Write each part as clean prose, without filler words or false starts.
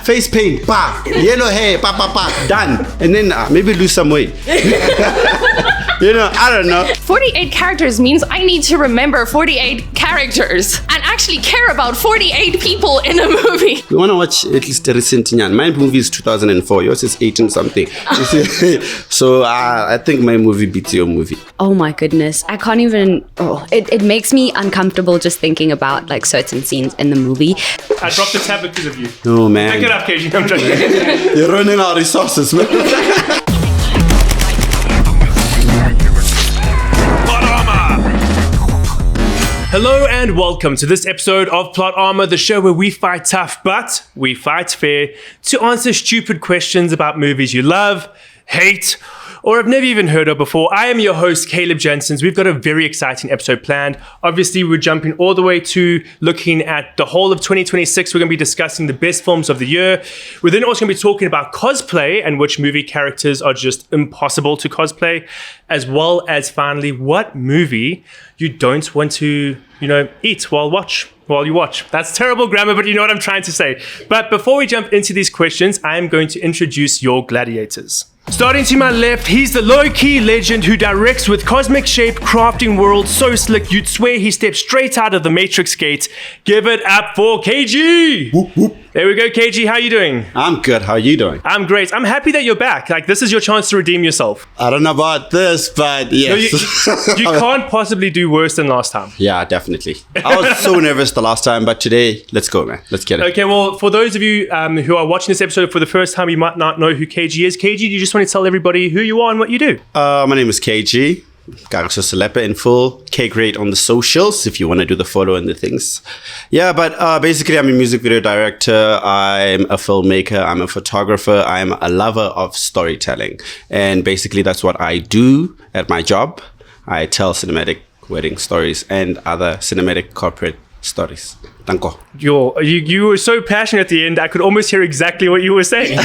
face paint, yellow hair, done. And then maybe lose some weight. I don't know. 48 characters means I need to remember 48 characters and actually care about 48 people in a movie. We want to watch at least a recent one. My movie is 2004. Yours is 18 something. So I think my movie beats your movie. Oh my goodness. I can't even... It makes me uncomfortable just thinking about like certain scenes in the movie. I dropped the tab because of you. Oh man. Pick it up, KG. I'm joking. You're running out of resources, man. Hello and welcome to this episode of Plot Armor, the show where we fight tough, but we fight fair to answer stupid questions about movies you love, hate, or have never even heard of before. I am your host, Caleb Jensens. We've got a very exciting episode planned. Obviously, we're jumping all the way to looking at the whole of 2026. We're going to be discussing the best films of the year. We're then also going to be talking about cosplay and which movie characters are just impossible to cosplay, as well as finally, what movie you don't want to, eat while you watch. That's terrible grammar, but you know what I'm trying to say. But before we jump into these questions, I am going to introduce your gladiators. Starting to my left, he's the low-key legend who directs with cosmic shape crafting worlds so slick you'd swear he stepped straight out of the Matrix gate. Give it up for KG! Whoop, whoop. There we go, KG. How are you doing? I'm good. How are you doing? I'm great. I'm happy that you're back. Like, this is your chance to redeem yourself. I don't know about this, but yes. No, you can't possibly do worse than last time. Yeah, definitely. I was so nervous the last time, but today, let's go, man. Let's get it. Okay, well, for those of you who are watching this episode for the first time, you might not know who KG is. KG, do you just want to tell everybody who you are and what you do? My name is KG. Gariso Selepe in full. K-Grade on the socials if you want to do the follow and the things. Yeah, but basically I'm a music video director. I'm a filmmaker. I'm a photographer. I'm a lover of storytelling. And basically that's what I do at my job. I tell cinematic wedding stories and other cinematic corporate stories. Danko. You were so passionate at the end, I could almost hear exactly what you were saying.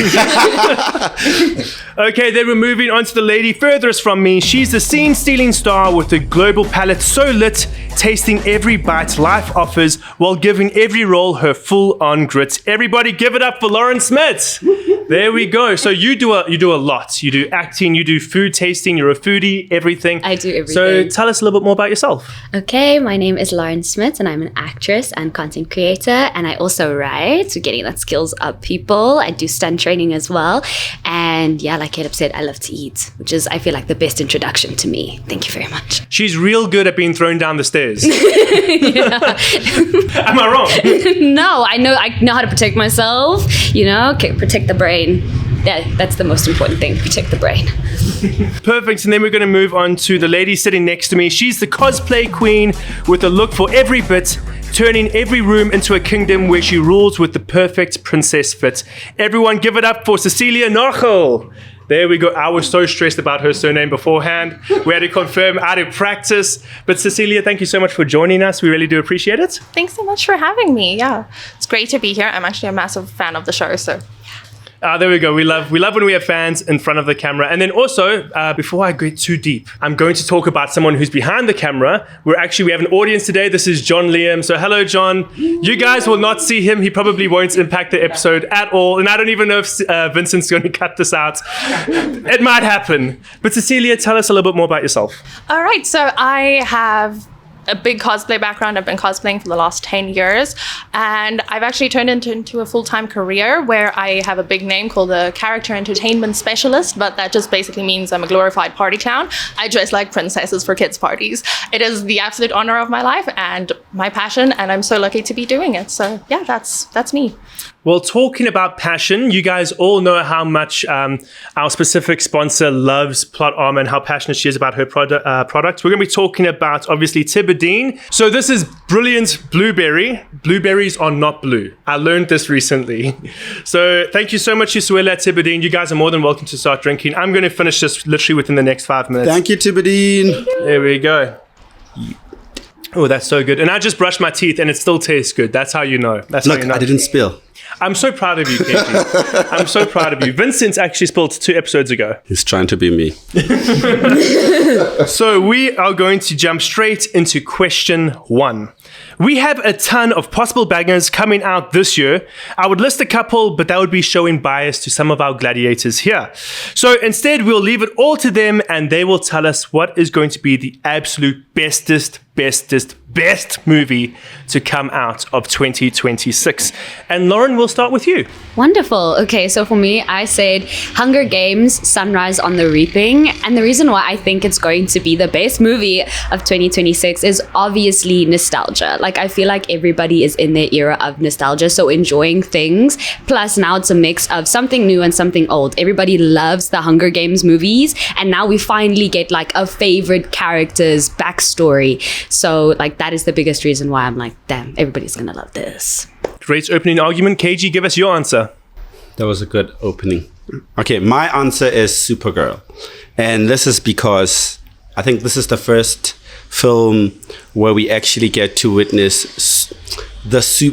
Okay, then we're moving on to the lady furthest from me. She's the scene-stealing star with a global palate so lit, tasting every bite life offers while giving every role her full-on grit. Everybody give it up for Lauren Smith. There we go. So you do a lot. You do acting, you do food tasting, you're a foodie, everything. I do everything. So tell us a little bit more about yourself. Okay, my name is Lauren Smith and I'm an actress and content creator, and I also write, so getting that skills up people. I do stunt training as well, and yeah, like Caleb said, I love to eat, which is, I feel like, the best introduction to me. Thank you very much. She's real good at being thrown down the stairs. Am I wrong? No, I know how to protect myself, protect the brain. Yeah, that's the most important thing, protect the brain. Perfect, and then we're going to move on to the lady sitting next to me. She's the cosplay queen with a look for every bit, turning every room into a kingdom where she rules with the perfect princess fit. Everyone give it up for Cecilia Nochel. There we go. I was so stressed about her surname beforehand. We had to confirm out of practice. But Cecilia, thank you so much for joining us. We really do appreciate it. Thanks so much for having me. Yeah, it's great to be here. I'm actually a massive fan of the show, so... There we go. We love when we have fans in front of the camera. And then also, before I get too deep, I'm going to talk about someone who's behind the camera. We have an audience today. This is John Liam. So hello, John. You guys will not see him. He probably won't impact the episode at all. And I don't even know if Vincent's going to cut this out. It might happen. But Cecilia, tell us a little bit more about yourself. All right. So I have a big cosplay background. I've been cosplaying for the last 10 years, and I've actually turned it into a full-time career where I have a big name called a character entertainment specialist, but that just basically means I'm a glorified party clown. I dress like princesses for kids' parties. It is the absolute honor of my life and my passion, and I'm so lucky to be doing it. So yeah, that's me. Well, talking about passion, you guys all know how much our specific sponsor loves Plot Armor and how passionate she is about her product. We're going to be talking about, obviously, Tebedien. So this is brilliant blueberry. Blueberries are not blue. I learned this recently. So thank you so much, Isuela at Tebedien. You guys are more than welcome to start drinking. I'm going to finish this literally within the next 5 minutes. Thank you, Tebedien. There we go. Oh, that's so good. And I just brushed my teeth and it still tastes good. That's how you know. Look, how you know. I didn't spill. I'm so proud of you, KG. I'm so proud of you. Vincent actually spilled 2 episodes ago. He's trying to be me. So we are going to jump straight into question 1. We have a ton of possible bangers coming out this year. I would list a couple, but that would be showing bias to some of our gladiators here. So instead, we'll leave it all to them and they will tell us what is going to be the absolute best movie to come out of 2026. And Lauren, we'll start with you. Wonderful. Okay, so for me, I said Hunger Games, Sunrise on the Reaping. And the reason why I think it's going to be the best movie of 2026 is obviously nostalgia. Like, I feel like everybody is in their era of nostalgia, so enjoying things. Plus, now it's a mix of something new and something old. Everybody loves the Hunger Games movies, and now we finally get like a favorite character's backstory. So, like, that is the biggest reason why I'm like, damn, everybody's gonna love this. Great opening argument. KG, give us your answer. That was a good opening. Okay, my answer is Supergirl. And this is because I think this is the first film where we actually get to witness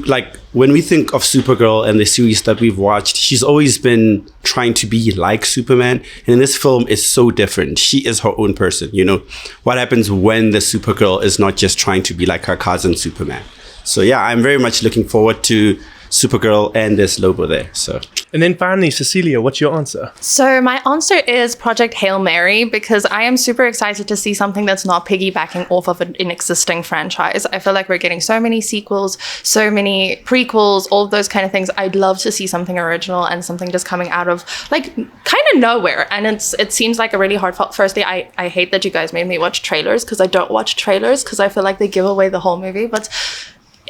like when we think of Supergirl and the series that we've watched, she's always been trying to be like Superman. And in this film, it's so different. She is her own person. You know, what happens when the Supergirl is not just trying to be like her cousin Superman? So yeah, I'm very much looking forward to Supergirl and this Lobo there. So. And then finally, Cecilia, what's your answer? So my answer is Project Hail Mary, because I am super excited to see something that's not piggybacking off of an existing franchise. I feel like we're getting so many sequels, so many prequels, all of those kind of things. I'd love to see something original and something just coming out of like kind of nowhere. And it seems like a really hard fault. Firstly, I hate that you guys made me watch trailers, because I don't watch trailers because I feel like they give away the whole movie. But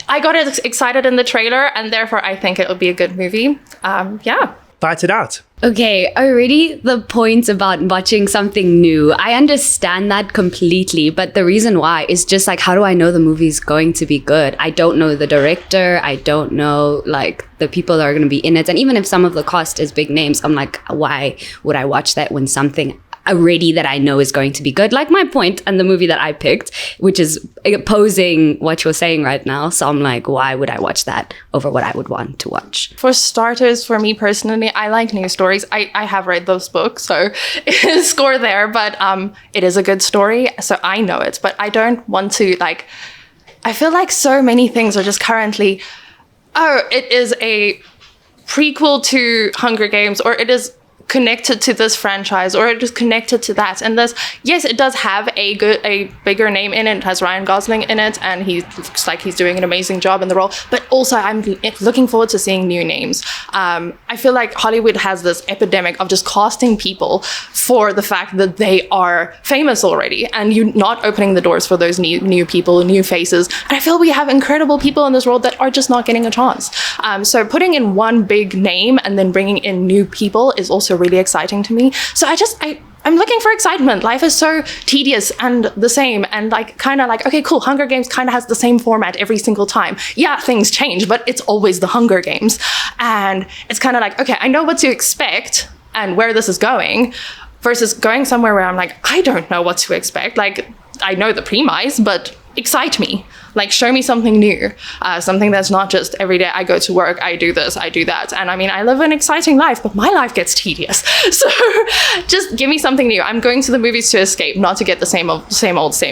I got excited in the trailer, and therefore I think it would be a good movie. Yeah. Fight it out. Okay, already the point about watching something new. I understand that completely, but the reason why is just like, how do I know the movie's going to be good? I don't know the director. I don't know like the people that are going to be in it. And even if some of the cast is big names, I'm like, why would I watch that when something already that I know is going to be good? Like my point and the movie that I picked, which is opposing what you're saying right now. So I'm like, why would I watch that over what I would want to watch? For starters, for me personally, I like news stories. I have read those books, so score there. But it is a good story, so I know it. But I don't want to, like, I feel like so many things are just currently, oh, it is a prequel to Hunger Games, or it is connected to this franchise, or it is connected to that. And this, yes, it does have a bigger name in it. It has Ryan Gosling in it, and he looks like he's doing an amazing job in the role. But also, I'm looking forward to seeing new names. I feel like Hollywood has this epidemic of just casting people for the fact that they are famous already, and you not opening the doors for those new people, new faces. And I feel we have incredible people in this world that are just not getting a chance. So putting in one big name and then bringing in new people is also really exciting to me. So I'm looking for excitement. Life is so tedious and the same, and like kind of like, okay, cool, Hunger Games kind of has the same format every single time. Yeah, things change, but it's always the Hunger Games. And it's kind of like, okay, I know what to expect and where this is going, versus going somewhere where I'm like, I don't know what to expect. Like, I know the premise, but excite me. Like, show me something new, something that's not just every day I go to work, I do this, I do that. And I mean, I live an exciting life, but my life gets tedious. So just give me something new. I'm going to the movies to escape, not to get the same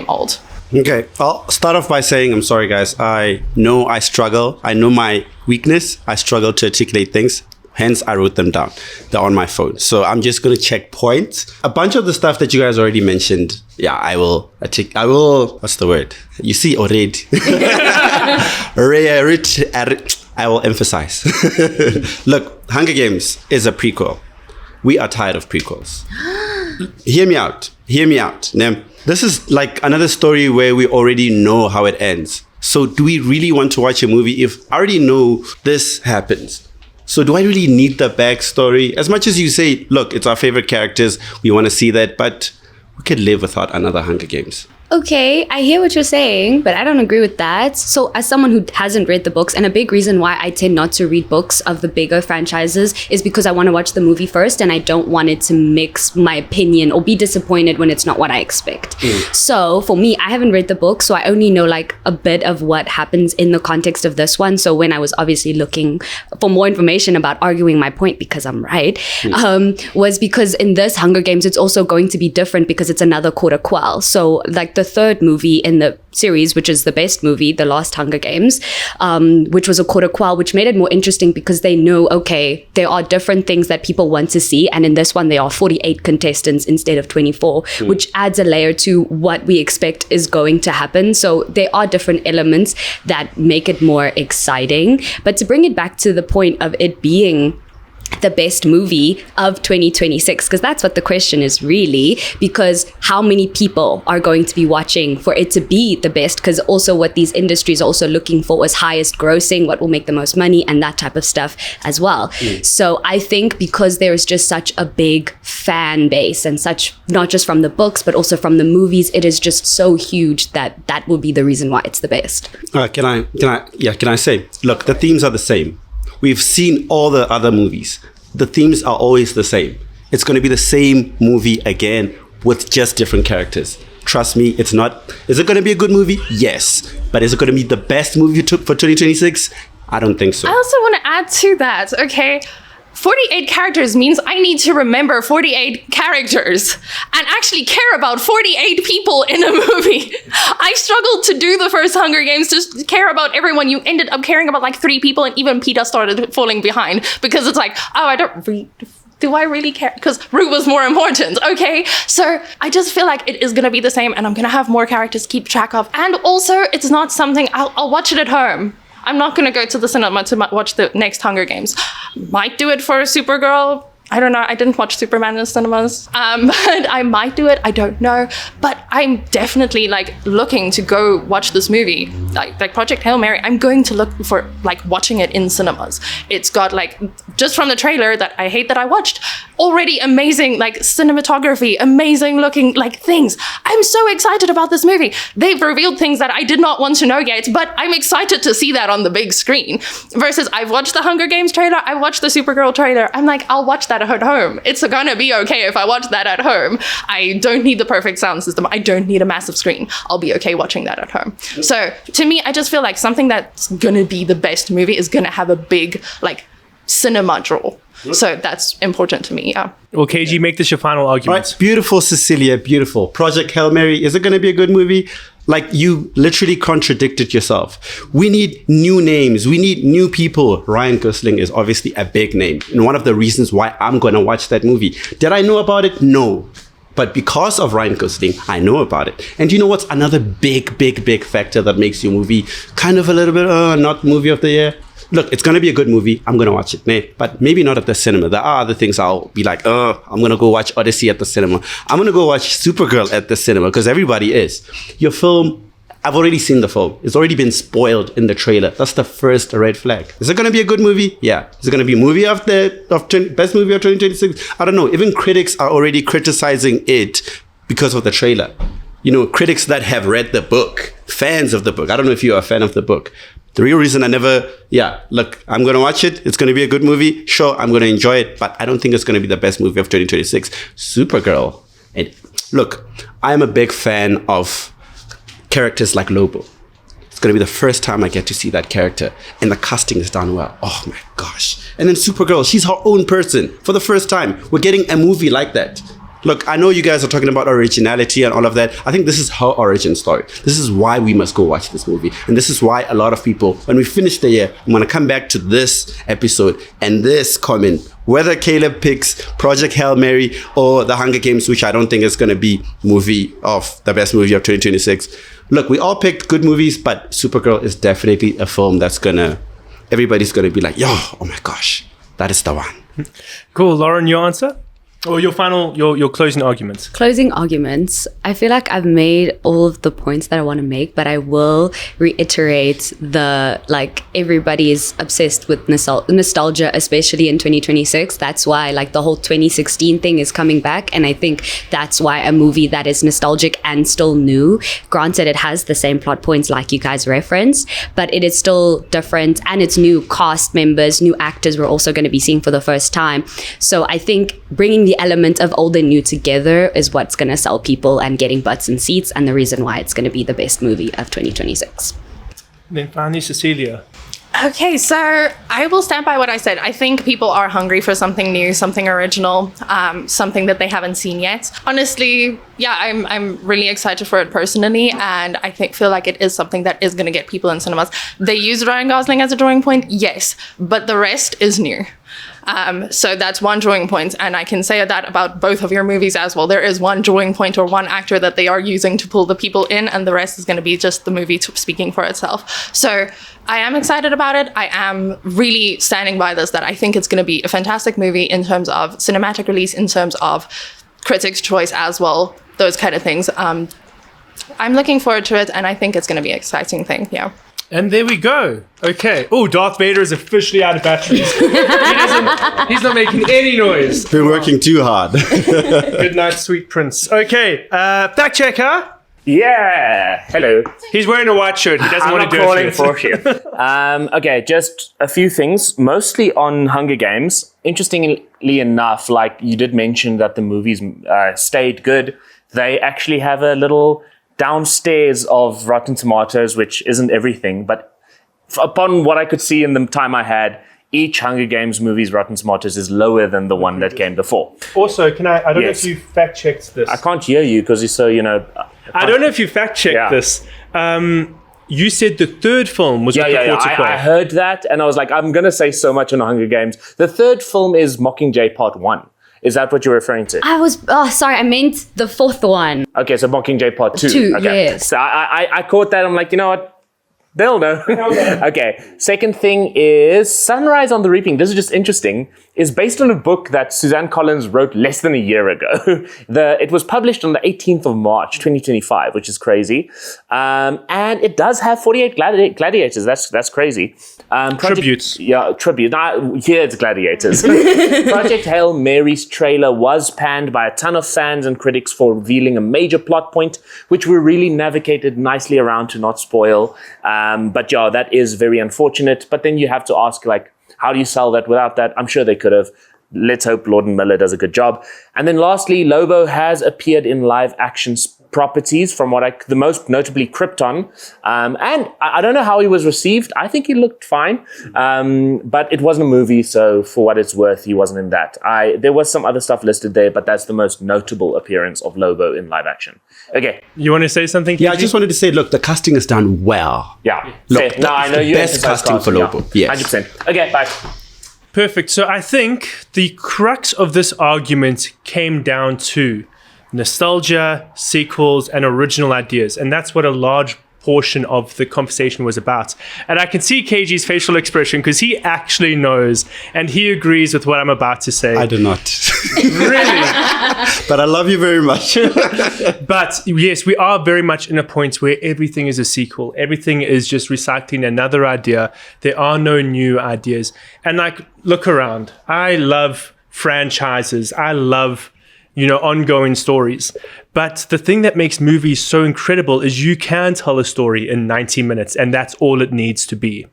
old. Okay, I'll start off by saying, I'm sorry, guys. I know I struggle. I know my weakness. I struggle to articulate things. Hence, I wrote them down. They're on my phone. So I'm just going to check points. A bunch of the stuff that you guys already mentioned, yeah, I will, what's the word? You see, already. I will emphasize. Look, Hunger Games is a prequel. We are tired of prequels. Hear me out. Now, this is like another story where we already know how it ends. So do we really want to watch a movie if I already know this happens? So do I really need the backstory? As much as you say, look, it's our favorite characters, we want to see that, but we could live without another Hunger Games. Okay, I hear what you're saying, but I don't agree with that. So as someone who hasn't read the books, and a big reason why I tend not to read books of the bigger franchises is because I want to watch the movie first, and I don't want it to mix my opinion or be disappointed when it's not what I expect. So for me, I haven't read the book, so I only know like a bit of what happens in the context of this one. So when I was obviously looking for more information about arguing my point, because I'm right, was because in this Hunger Games, it's also going to be different because it's another quarter quell. So like the the third movie in the series, which is the best movie, The Last Hunger Games, which was a quarter quell, which made it more interesting because they know, okay, there are different things that people want to see. And in this one, there are 48 contestants instead of 24, which adds a layer to what we expect is going to happen. So there are different elements that make it more exciting. But to bring it back to the point of it being the best movie of 2026, because that's what the question is really, because how many people are going to be watching for it to be the best, because also what these industries are also looking for is highest grossing, what will make the most money, and that type of stuff as well. So I think because there is just such a big fan base and such, not just from the books but also from the movies, it is just so huge that that will be the reason why it's the best. Can I say, look, the themes are the same. We've seen all the other movies. The themes are always the same. It's going to be the same movie again with just different characters. Trust me, it's not. Is it going to be a good movie? Yes. But is it going to be the best movie for 2026? I don't think so. I also want to add to that, okay? 48 characters means I need to remember 48 characters and actually care about 48 people in a movie. I struggled to do the first Hunger Games to care about everyone. You ended up caring about like 3 people, and even Peter started falling behind because it's like, oh, do I really care? Because Rue was more important, okay? So I just feel like it is going to be the same, and I'm going to have more characters to keep track of. And also, it's not something, I'll watch it at home. I'm not going to go to the cinema to watch the next Hunger Games. Might do it for Supergirl. I don't know. I didn't watch Superman in the cinemas. But I might do it. I don't know. But I'm definitely like looking to go watch this movie. Like Project Hail Mary, I'm going to look for like watching it in cinemas. It's got like, just from the trailer that I hate that I watched, already amazing like cinematography, amazing looking like things. I'm so excited about this movie. They've revealed things that I did not want to know yet, but I'm excited to see that on the big screen. Versus I've watched the Hunger Games trailer, I watched the Supergirl trailer. I'm like, I'll watch that at home. It's gonna be okay if I watch that at home. I don't need the perfect sound system. I don't need a massive screen. I'll be okay watching that at home. So to me, I just feel like something that's gonna be the best movie is gonna have a big like cinema draw. So that's important to me, yeah. Well, KG, make this your final argument. Right, beautiful, Cecilia, beautiful. Project Hail Mary, is it going to be a good movie? Like, you literally contradicted yourself. We need new names. We need new people. Ryan Gosling is obviously a big name, and one of the reasons why I'm going to watch that movie. Did I know about it? No. But because of Ryan Gosling, I know about it. And you know what's another big factor that makes your movie kind of a little bit, not movie of the year? Look, it's going to be a good movie. I'm going to watch it, but maybe not at the cinema. There are other things I'll be like, I'm going to go watch Odyssey at the cinema. I'm going to go watch Supergirl at the cinema because everybody is. Your film, I've already seen the film. It's already been spoiled in the trailer. That's the first red flag. Is it going to be a good movie? Yeah. Is it going to be a movie best movie of 2026? I don't know. Even critics are already criticizing it because of the trailer. You know, critics that have read the book, fans of the book. I don't know if you're a fan of the book. The real reason I'm going to watch it. It's going to be a good movie. Sure, I'm going to enjoy it, but I don't think it's going to be the best movie of 2026. Supergirl. And look, I'm a big fan of characters like Lobo. It's going to be the first time I get to see that character, and the casting is done well. Oh my gosh. And then Supergirl, she's her own person for the first time. We're getting a movie like that. Look, I know you guys are talking about originality and all of that. I think this is her origin story. This is why we must go watch this movie. And this is why a lot of people, when we finish the year, I'm going to come back to this episode and this comment. Whether Caleb picks Project Hail Mary or The Hunger Games, which I don't think is going to be the best movie of 2026. Look, we all picked good movies, but Supergirl is definitely a film that's everybody's going to be like, oh my gosh, that is the one. Cool. Lauren, your answer? Or your closing arguments. Closing arguments. I feel like I've made all of the points that I want to make, but I will reiterate everybody is obsessed with nostalgia, especially in 2026. That's why the whole 2016 thing is coming back. And I think that's why a movie that is nostalgic and still new, granted it has the same plot points like you guys referenced, but it is still different and it's new cast members, new actors we're also going to be seeing for the first time. So I think bringing the element of old and new together is what's going to sell people and getting butts in seats, and the reason why it's going to be the best movie of 2026. Then finally, Cecilia. Okay, so I will stand by what I said. I think people are hungry for something new, something original, something that they haven't seen yet. Honestly, yeah, I'm really excited for it personally, and I feel like it is something that is going to get people in cinemas. They use Ryan Gosling as a drawing point, yes, but the rest is new. So that's one drawing point, and I can say that about both of your movies as well. There is one drawing point or one actor that they are using to pull the people in, and the rest is going to be just the movie speaking for itself. So I am excited about it. I am really standing by this, that I think it's going to be a fantastic movie in terms of cinematic release, in terms of critics' choice as well, those kind of things. I'm looking forward to it, and I think it's going to be an exciting thing, yeah. And there we go. Okay. Oh, Darth Vader is officially out of batteries. He's not making any noise. Been working too hard. Good night, sweet prince. Okay. Fact checker. Yeah. Hello. He's wearing a white shirt. He doesn't want to do calling it. for you. Okay, just a few things, mostly on Hunger Games. Interestingly enough, like you did mention that the movies stayed good. They actually have a little downstairs of Rotten Tomatoes, which isn't everything, but upon what I could see in the time I had, each Hunger Games movie's Rotten Tomatoes is lower than the one that came before. Also, I don't know Yes. if you fact checked this. I can't hear you because you're so, I don't know if you fact checked this. You said the third film was with the protocol. I heard that and I was like, I'm going to say so much on the Hunger Games. The third film is Mockingjay Part 1. Is that what you're referring to? I meant the fourth one. Okay, so Mockingjay Part 2. Two, Okay. yes. So I caught that. I'm like, you know what? They'll know. Okay. Second thing is Sunrise on the Reaping. This is just interesting. Is based on a book that Suzanne Collins wrote less than a year ago. It was published on the 18th of March, 2025, which is crazy. And it does have 48 gladiators. That's crazy. Tributes. Yeah, tribute. Here it's gladiators. Project Hail Mary's trailer was panned by a ton of fans and critics for revealing a major plot point, which we really navigated nicely around to not spoil. But yeah, that is very unfortunate. But then you have to ask, like, how do you sell that without that? I'm sure they could have. Let's hope Lord and Miller does a good job. And then lastly, Lobo has appeared in live action properties, from the most notably Krypton. And I don't know how he was received. I think he looked fine. But it wasn't a movie, so for what it's worth, he wasn't in that. There was some other stuff listed there, but that's the most notable appearance of Lobo in live action. Okay. You want to say something? Yeah, I just wanted to say, look, the casting is done well. Yeah. Look, No, I know the you best emphasize casting for Lobo. Yeah. Yes. 100%. Okay, bye. Perfect. So I think the crux of this argument came down to nostalgia, sequels, and original ideas. And that's what a large portion of the conversation was about. And I can see KG's facial expression because he actually knows and he agrees with what I'm about to say. I do not. Really? But I love you very much. But yes, we are very much in a point where everything is a sequel. Everything is just recycling another idea. There are no new ideas. And like, look around. I love franchises. I love, ongoing stories. But the thing that makes movies so incredible is you can tell a story in 90 minutes, and that's all it needs to be.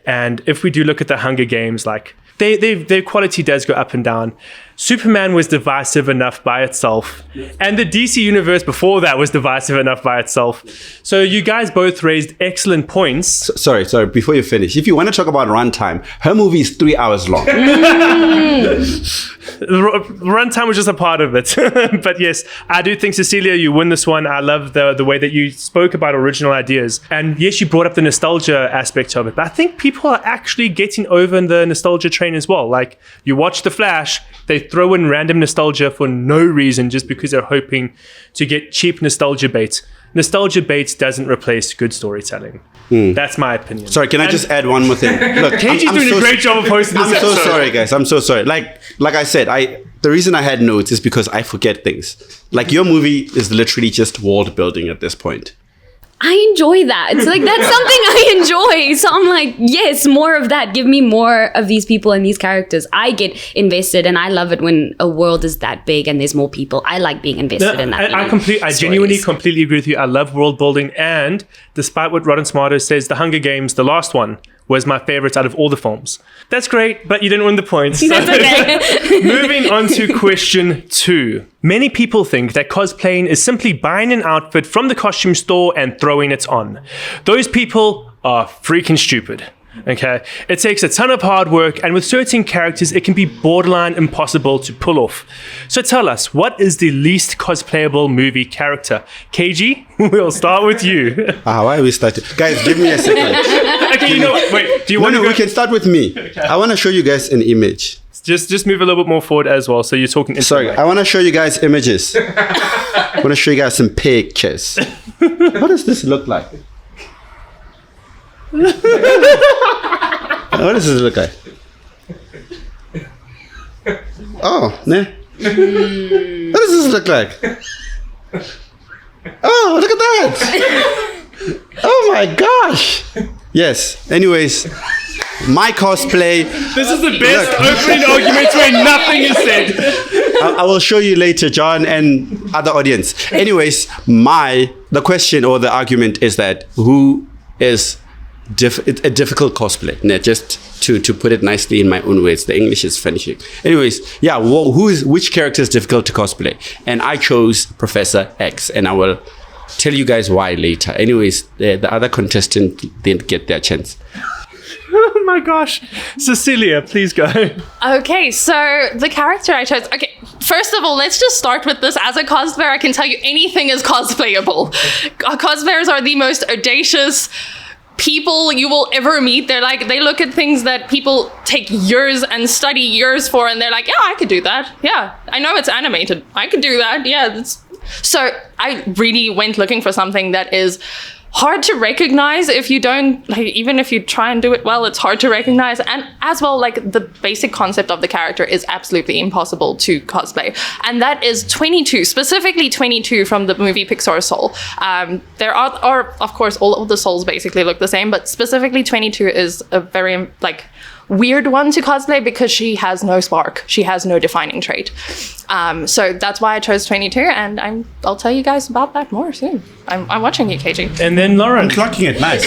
And if we do look at the Hunger Games, like their quality does go up and down. Superman was divisive enough by itself, and the DC universe before that was divisive enough by itself. So you guys both raised excellent points. Sorry, before you finish, if you want to talk about runtime, her movie is 3 hours long. Runtime was just a part of it. But yes, I do think, Cecilia, you win this one. I love the way that you spoke about original ideas. And yes, you brought up the nostalgia aspect of it. But I think people are actually getting over the nostalgia train as well. Like, you watch The Flash, they throw in random nostalgia for no reason just because they're hoping to get cheap nostalgia bait. Nostalgia bait doesn't replace good storytelling. That's my opinion. Sorry, can I just add one more thing? Look, KG's doing a great job of hosting this I'm so episode. sorry, guys. I'm so sorry. Like I said, the reason I had notes is because I forget things. Like, your movie is literally just world building at this point. I enjoy that. It's like, that's something I enjoy. So I'm like, yes, more of that. Give me more of these people and these characters. I get invested, and I love it when a world is that big and there's more people. I like being invested in that. I genuinely completely agree with you. I love world building, and despite what Rotten Tomatoes says, The Hunger Games, the last one, was my favorite out of all the films. That's great, but you didn't win the points. That's okay. Moving on to question 2. Many people think that cosplaying is simply buying an outfit from the costume store and throwing it on. Those people are freaking stupid. Okay, it takes a ton of hard work, and with certain characters, it can be borderline impossible to pull off. So tell us, what is the least cosplayable movie character? KG, we'll start with you. Why are we starting? Guys, give me a second. Okay, you know what? Wait, do you No, want to we can start with me. I want to show you guys an image. Just move a little bit more forward as well, so you're talking. Sorry, I want to show you guys images. I want to show you guys some pictures. What does this look like? What does this look like? Oh, nah. What does this look like? Oh, look at that! Oh my gosh! Yes. Anyways, my cosplay. This is the best opening argument where nothing is said. I will show you later, John, and other audience. Anyways, the question or the argument is that who is a difficult cosplay? Nah, just to put it nicely in my own words. The English is finishing. Anyways, yeah, which character is difficult to cosplay? And I chose Professor X, and I will tell you guys why later. Anyways, the other contestant didn't get their chance. Oh my gosh. Cecilia, please go. Okay, so the character I chose. Okay, first of all, let's just start with this. As a cosplayer, I can tell you anything is cosplayable. Cosplayers are the most audacious people you will ever meet. They look at things that people take years and study years for, and they're like, yeah, I could do that. Yeah, I know it's animated. I could do that. Yeah. So I really went looking for something that is hard to recognize if you don't, even if you try and do it well, it's hard to recognize. And as well, the basic concept of the character is absolutely impossible to cosplay. And that is 22, specifically 22 from the movie Pixar Soul. There are, of course, all of the souls basically look the same, but specifically 22 is a very, weird one to cosplay because she has no spark. She has no defining trait. So that's why I chose 22, and I'll tell you guys about that more soon. I'm watching you, KG. And then Lauren. I'm clocking it, nice.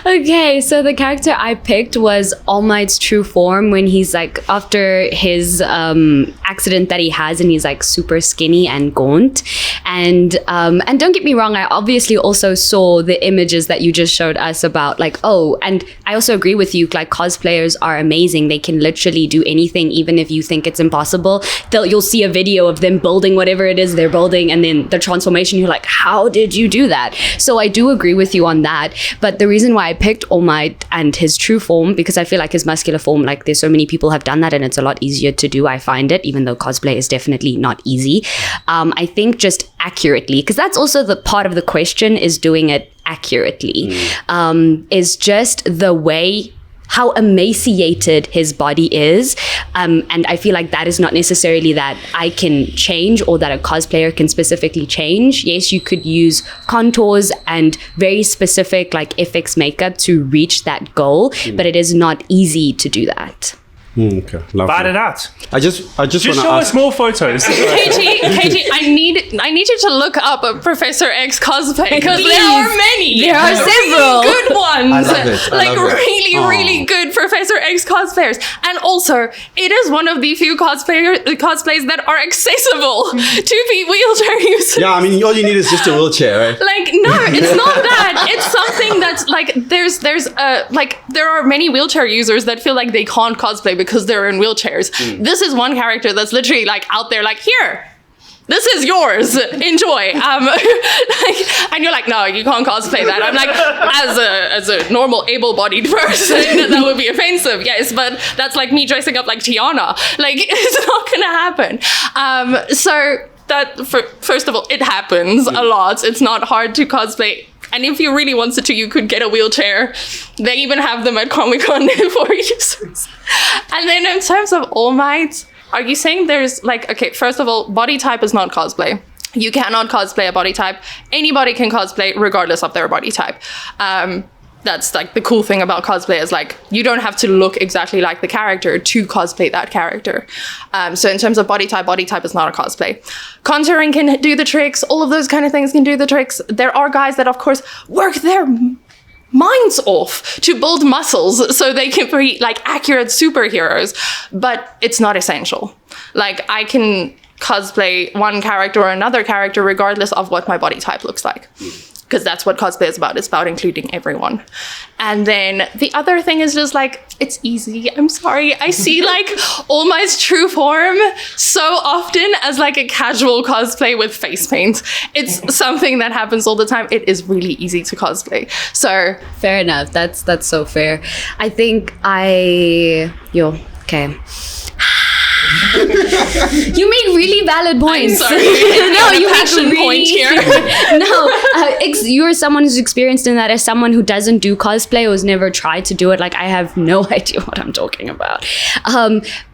Okay, so the character I picked was All Might's true form when he's after his accident that he has, and he's super skinny and gaunt. And don't get me wrong, I obviously also saw the images that you just showed us about and I also agree with you, cosplayers are amazing. They can literally do anything, even if you think it's impossible. You'll see a video of them building whatever it is they're building, and then the transformation, you're like, how did you do that? So I do agree with you on that. But the reason why I picked All Might and his true form, because I feel like his muscular form, there's so many people have done that, and it's a lot easier to do, I find it, even though cosplay is definitely not easy. I think just accurately, because that's also the part of the question, is doing it accurately, is just the way how emaciated his body is. And I feel like that is not necessarily that I can change or that a cosplayer can specifically change. Yes, you could use contours and very specific FX makeup to reach that goal, but it is not easy to do that. Okay, Fight it out. I just want to show us more photos. KG, I need you to look up a Professor X cosplay, because there are many. There are several really good ones. I love it. I love it. Really good Professor X cosplayers. And also, it is one of the few cosplays that are accessible to wheelchair users. Yeah, I mean, all you need is just a wheelchair, right? No, it's not that. It's something that's there are many wheelchair users that feel like they can't cosplay because they're in wheelchairs. This is one character that's literally out there here, this is yours, enjoy. And you're like, no, you can't cosplay that. I'm like, as a normal able-bodied person, that would be offensive, yes, but that's like me dressing up like Tiana. It's not gonna happen. So that, first of all, it happens a lot. It's not hard to cosplay. And if you really wanted to, you could get a wheelchair. They even have them at Comic-Con for users. And then in terms of All Might, are you saying there's okay, first of all, body type is not cosplay. You cannot cosplay a body type. Anybody can cosplay regardless of their body type. That's the cool thing about cosplay is you don't have to look exactly like the character to cosplay that character. So in terms of body type is not a cosplay. Contouring can do the tricks. All of those kind of things can do the tricks. There are guys that, of course, work their minds off to build muscles so they can be accurate superheroes, but it's not essential. I can cosplay one character or another character regardless of what my body type looks like. because that's what cosplay is about. It's about including everyone. And then the other thing is just like, it's easy. I'm sorry. I see like All Might's true form so often as like a casual cosplay with face paint. It's something that happens all the time. It is really easy to cosplay. So Fair enough. That's so fair. I think okay. You make really valid points. I'm sorry. No, you make passion really point here. No, you're someone who's experienced in that. As someone who doesn't do cosplay or has never tried to do it, like I have no idea what I'm talking about.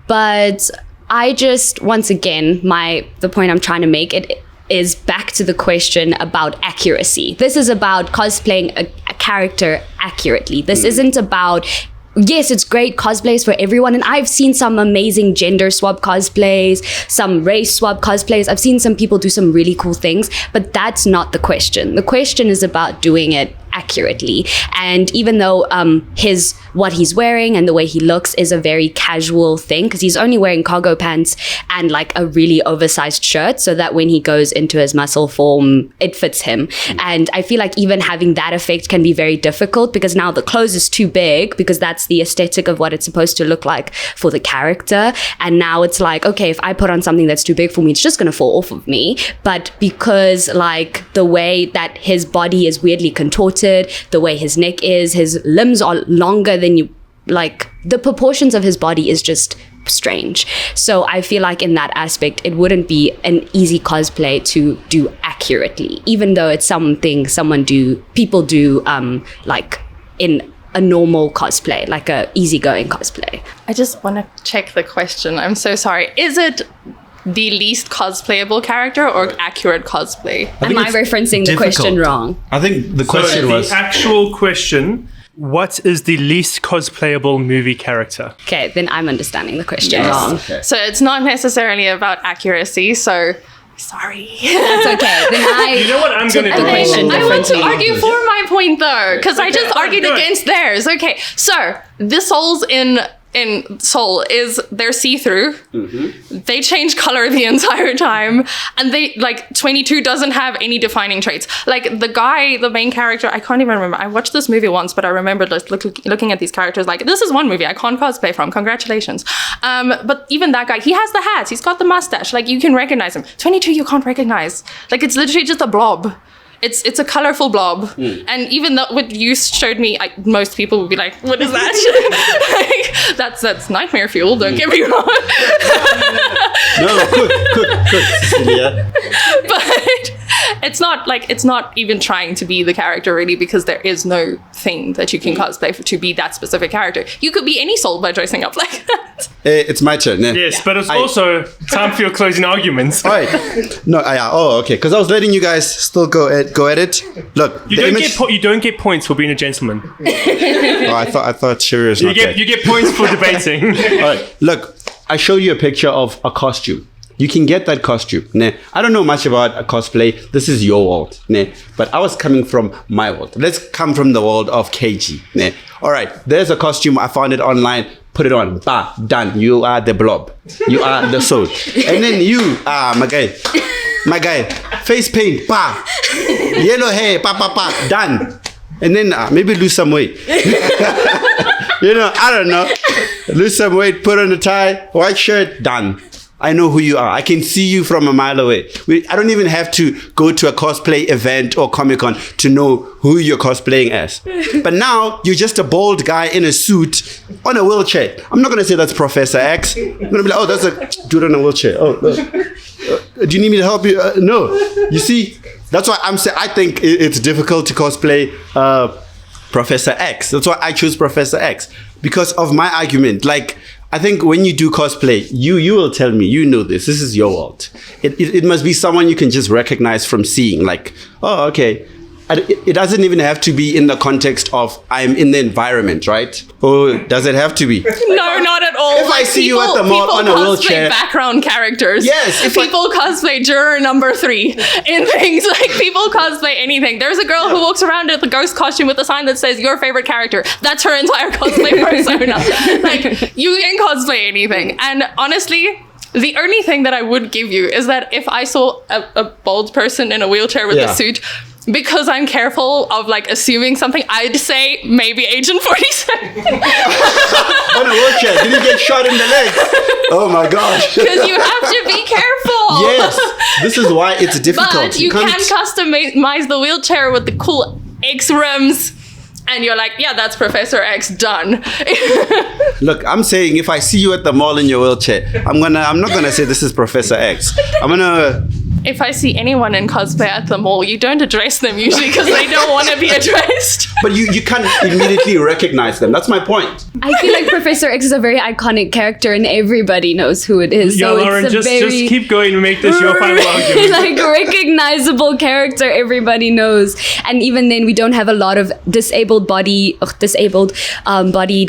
But I just, once again, the point I'm trying to make it is back to the question about accuracy. This is about cosplaying a character accurately. This isn't about, yes, it's great cosplays for everyone. And I've seen some amazing gender swap cosplays, some race swap cosplays. I've seen some people do some really cool things, but that's not the question. The question is about doing it accurately. And even though what he's wearing and the way he looks is a very casual thing, because he's only wearing cargo pants and like a really oversized shirt, so that when he goes into his muscle form, it fits him. And I feel like even having that effect can be very difficult, because now the clothes is too big, because that's the aesthetic of what it's supposed to look like for the character. And now it's like, okay, if I put on something that's too big for me, it's just going to fall off of me. But because like the way that his body is weirdly contorted, the way his neck is, his limbs are longer than you, like the proportions of his body is just strange. So I feel like in that aspect, it wouldn't be an easy cosplay to do accurately, even though it's something people do like in a normal cosplay, like a easygoing cosplay. I just want to check the question. I'm so sorry. Is it the least cosplayable character or accurate cosplay? Am I referencing the question wrong? I think the question was the actual question. What is the least cosplayable movie character? Okay, then I'm understanding the question wrong. Okay. So it's not necessarily about accuracy. So sorry. That's okay. Then You know what I'm going to the question do? I want to differently. argue for my point though, because I just argued go ahead. against theirs. Okay, so the souls in Soul they're see-through. They change color the entire time, and they like 22 doesn't have any defining traits. Like the main character, I can't even remember. I watched this movie once, but I remember just looking at these characters like, this is one movie I can't cosplay from. Congratulations. But even that guy, he has the hats, he's got the mustache. Like you can recognize him. 22 you can't recognize. Like it's literally just a blob. It's a colorful blob. And even though what you showed me, most people would be like, what is that? Like, that's nightmare fuel, don't get me wrong. no, good, Cecilia. But it's not even trying to be the character really, because there is no thing that you can cosplay to be that specific character. You could be any soul by dressing up like that. It's my turn. Yes, but it's also time for your closing arguments. All right. No, okay. Because I was letting you guys still go at it. Look, You don't get points for being a gentleman. I thought Shiri was not You get points for debating. All right. Look, I showed you a picture of a costume. You can get that costume. Nah. I don't know much about a cosplay. This is your world. Nah. But I was coming from my world. Let's come from the world of KG. Nah. All right. There's a costume. I found it online. Put it on. Bah, done. You are the blob. You are the soul. And then you, my guy, face paint. Bah. Yellow hair. Done. And then maybe lose some weight. I don't know. Lose some weight. Put on a tie. White shirt. Done. I know who you are. I can see you from a mile away. I don't even have to go to a cosplay event or Comic-Con to know who you're cosplaying as. But now, you're just a bald guy in a suit on a wheelchair. I'm not going to say that's Professor X. I'm going to be like, oh, that's a dude on a wheelchair. Oh, do you need me to help you? No. You see, that's why I'm saying I think it's difficult to cosplay Professor X. That's why I choose Professor X. Because of my argument. Like, I think when you do cosplay, you will tell me, you know this is your world. It must be someone you can just recognize from seeing, like, oh, okay. It doesn't even have to be in the context of I'm in the environment, right? Or does it have to be? No, not at all. If I see you at the mall on a wheelchair. People cosplay background characters. Yes. People cosplay juror number 3 in things. Like, people cosplay anything. There's a girl who walks around with a ghost costume with a sign that says your favorite character. That's her entire cosplay persona. Like, you can cosplay anything. And honestly, the only thing that I would give you is that if I saw a bald person in a wheelchair with a suit, because I'm careful of like assuming something, I'd say maybe Agent 47. On a wheelchair, did he get shot in the leg? Oh my gosh. Because you have to be careful. Yes, this is why it's difficult. But you can customize the wheelchair with the cool X rims. And you're like, yeah, that's Professor X, done. Look, I'm saying if I see you at the mall in your wheelchair, I'm not gonna say this is Professor X. I'm gonna. If I see anyone in cosplay at the mall, you don't address them usually because they don't want to be addressed. But you can't immediately recognize them. That's my point. I feel like Professor X is a very iconic character and everybody knows who it is. Yeah, So Lauren, it's a just very keep going and make this your final argument. like recognizable character everybody knows. And even then we don't have a lot of disabled bodied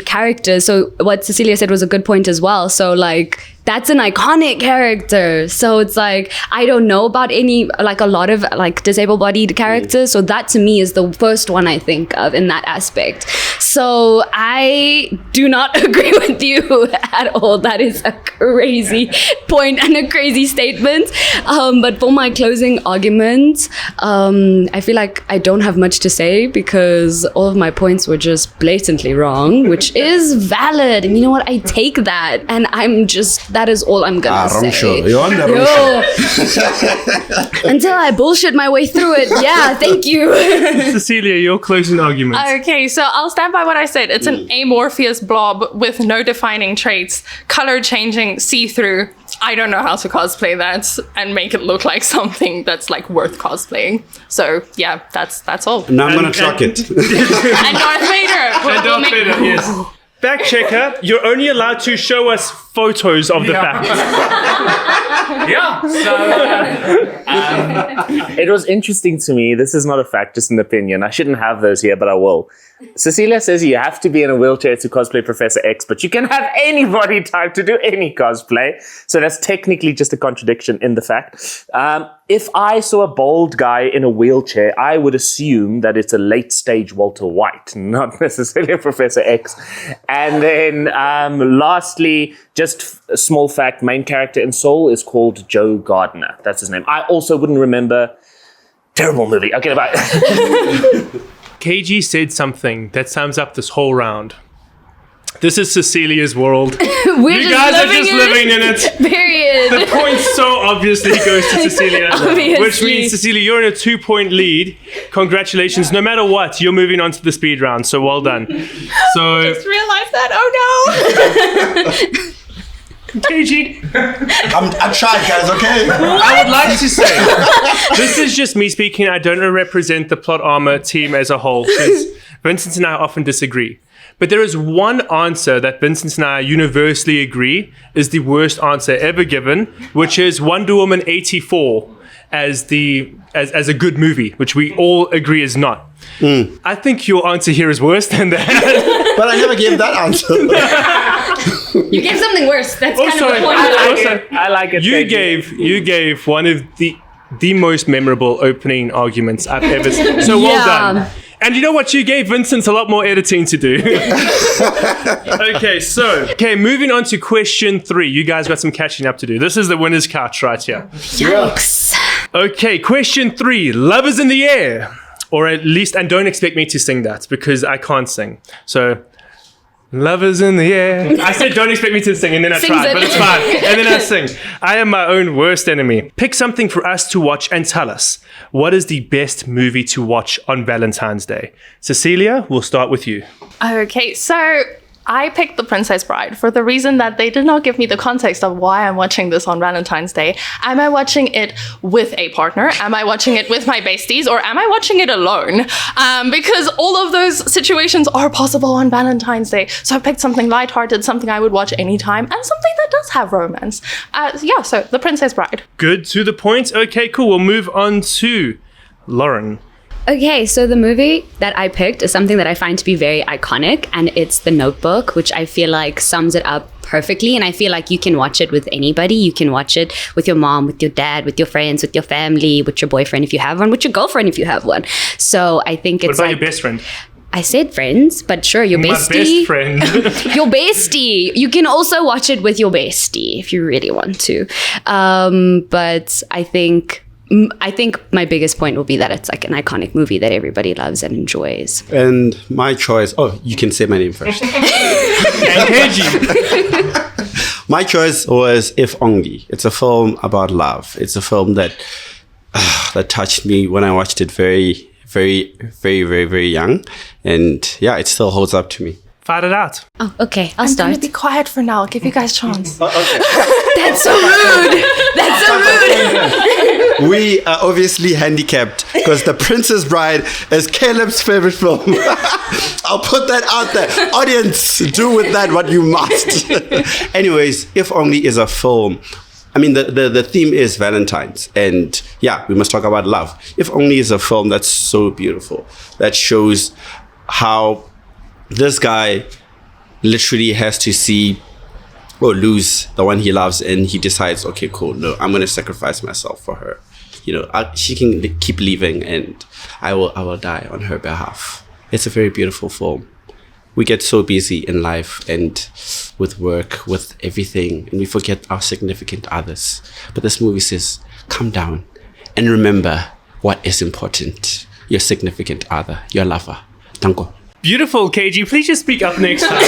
characters. So what Cecilia said was a good point as well. So like that's an iconic character. So it's like, I don't know about a lot of like disabled bodied characters. So that to me is the first one I think of in that aspect. So I do not agree with you at all. That is a crazy point and a crazy statement. But for my closing argument, I feel like I don't have much to say because all of my points were just blatantly wrong, which is valid. And you know what? I take that. And that is all I'm gonna say. You're on the Until I bullshit my way through it. Yeah, thank you. Cecilia, your closing argument. Okay, so I'll stand by what I said. It's an amorphous blob with no defining traits, color changing, see-through. I don't know how to cosplay that and make it look like something that's like worth cosplaying. So yeah, that's all. Now I'm gonna truck it. And Darth Vader. And Darth Vader, yes. Fact checker, you're only allowed to show us photos of the facts. Yeah. So it was interesting to me. This is not a fact, just an opinion. I shouldn't have those here, but I will. Cecilia says you have to be in a wheelchair to cosplay Professor X, but you can have any body type to do any cosplay. So that's technically just a contradiction in the fact. If I saw a bald guy in a wheelchair, I would assume that it's a late stage Walter White, not necessarily a Professor X. And then lastly, just a small fact, main character in Soul is called Joe Gardner. That's his name. I also wouldn't remember. Terrible movie. Okay, bye. KG said something that sums up this whole round. This is Cecilia's world. You guys are just living in it. Period. The point so obviously goes to Cecilia. Obviously. Which means, Cecilia, you're in a 2-point lead. Congratulations. No matter what, you're moving on to the speed round. So well done. So Just realized that. Oh no. KG, I tried, guys, okay? I would like to say, this is just me speaking. I don't represent the Plot Armor team as a whole, because Vincent and I often disagree. But there is one answer that Vincent and I universally agree is the worst answer ever given, which is Wonder Woman 84 as a good movie, which we all agree is not. I think your answer here is worse than that. But I never gave that answer. You gave something worse. That's kind of the point. I like it. You gave one of the most memorable opening arguments I've ever seen. So well done. And you know what? You gave Vincent a lot more editing to do. Okay, moving on to question 3. You guys got some catching up to do. This is the winner's couch right here. Yikes. Okay, question 3. Love is in the air. Or at least, and don't expect me to sing that because I can't sing. So, love is in the air. I said don't expect me to sing and then I tried, but it's fine. And then I sing. I am my own worst enemy. Pick something for us to watch and tell us. What is the best movie to watch on Valentine's Day? Cecilia, we'll start with you. Okay, so I picked The Princess Bride for the reason that they did not give me the context of why I'm watching this on Valentine's Day. Am I watching it with a partner? Am I watching it with my besties? Or am I watching it alone? Because all of those situations are possible on Valentine's Day. So I picked something lighthearted, something I would watch anytime, and something that does have romance. So The Princess Bride. Good, to the point. Okay, cool. We'll move on to Lauren. Okay, so the movie that I picked is something that I find to be very iconic, and it's The Notebook, which I feel like sums it up perfectly. And I feel like you can watch it with anybody. You can watch it with your mom, with your dad, with your friends, with your family, with your boyfriend if you have one, with your girlfriend if you have one. So I think it's What about your best friend? I said friends, but sure, your bestie. My best friend. Your bestie. You can also watch it with your bestie if you really want to. But I think I think my biggest point will be that it's like an iconic movie that everybody loves and enjoys. And my choice, you can say my name first. My choice was If Only. It's a film about love. It's a film that touched me when I watched it very, very, very, very, very young. And yeah, it still holds up to me. Fight it out. Oh, okay. I'll I'm start. gonna be quiet for now. I'll give you guys a chance. That's so rude. That's so rude. We are obviously handicapped because The Princess Bride is Caleb's favorite film. I'll put that out there. Audience, do with that what you must. Anyways, If Only is a film. I mean, the theme is Valentine's. And yeah, we must talk about love. If Only is a film that's so beautiful. That shows how this guy literally has to see or lose the one he loves, and he decides, okay, cool, no, I'm going to sacrifice myself for her. You know, she can keep leaving, and I will die on her behalf. It's a very beautiful film. We get so busy in life and with work, with everything, and we forget our significant others. But this movie says, calm down and remember what is important. Your significant other, your lover. Tango. Beautiful, KG. Please just speak up next time.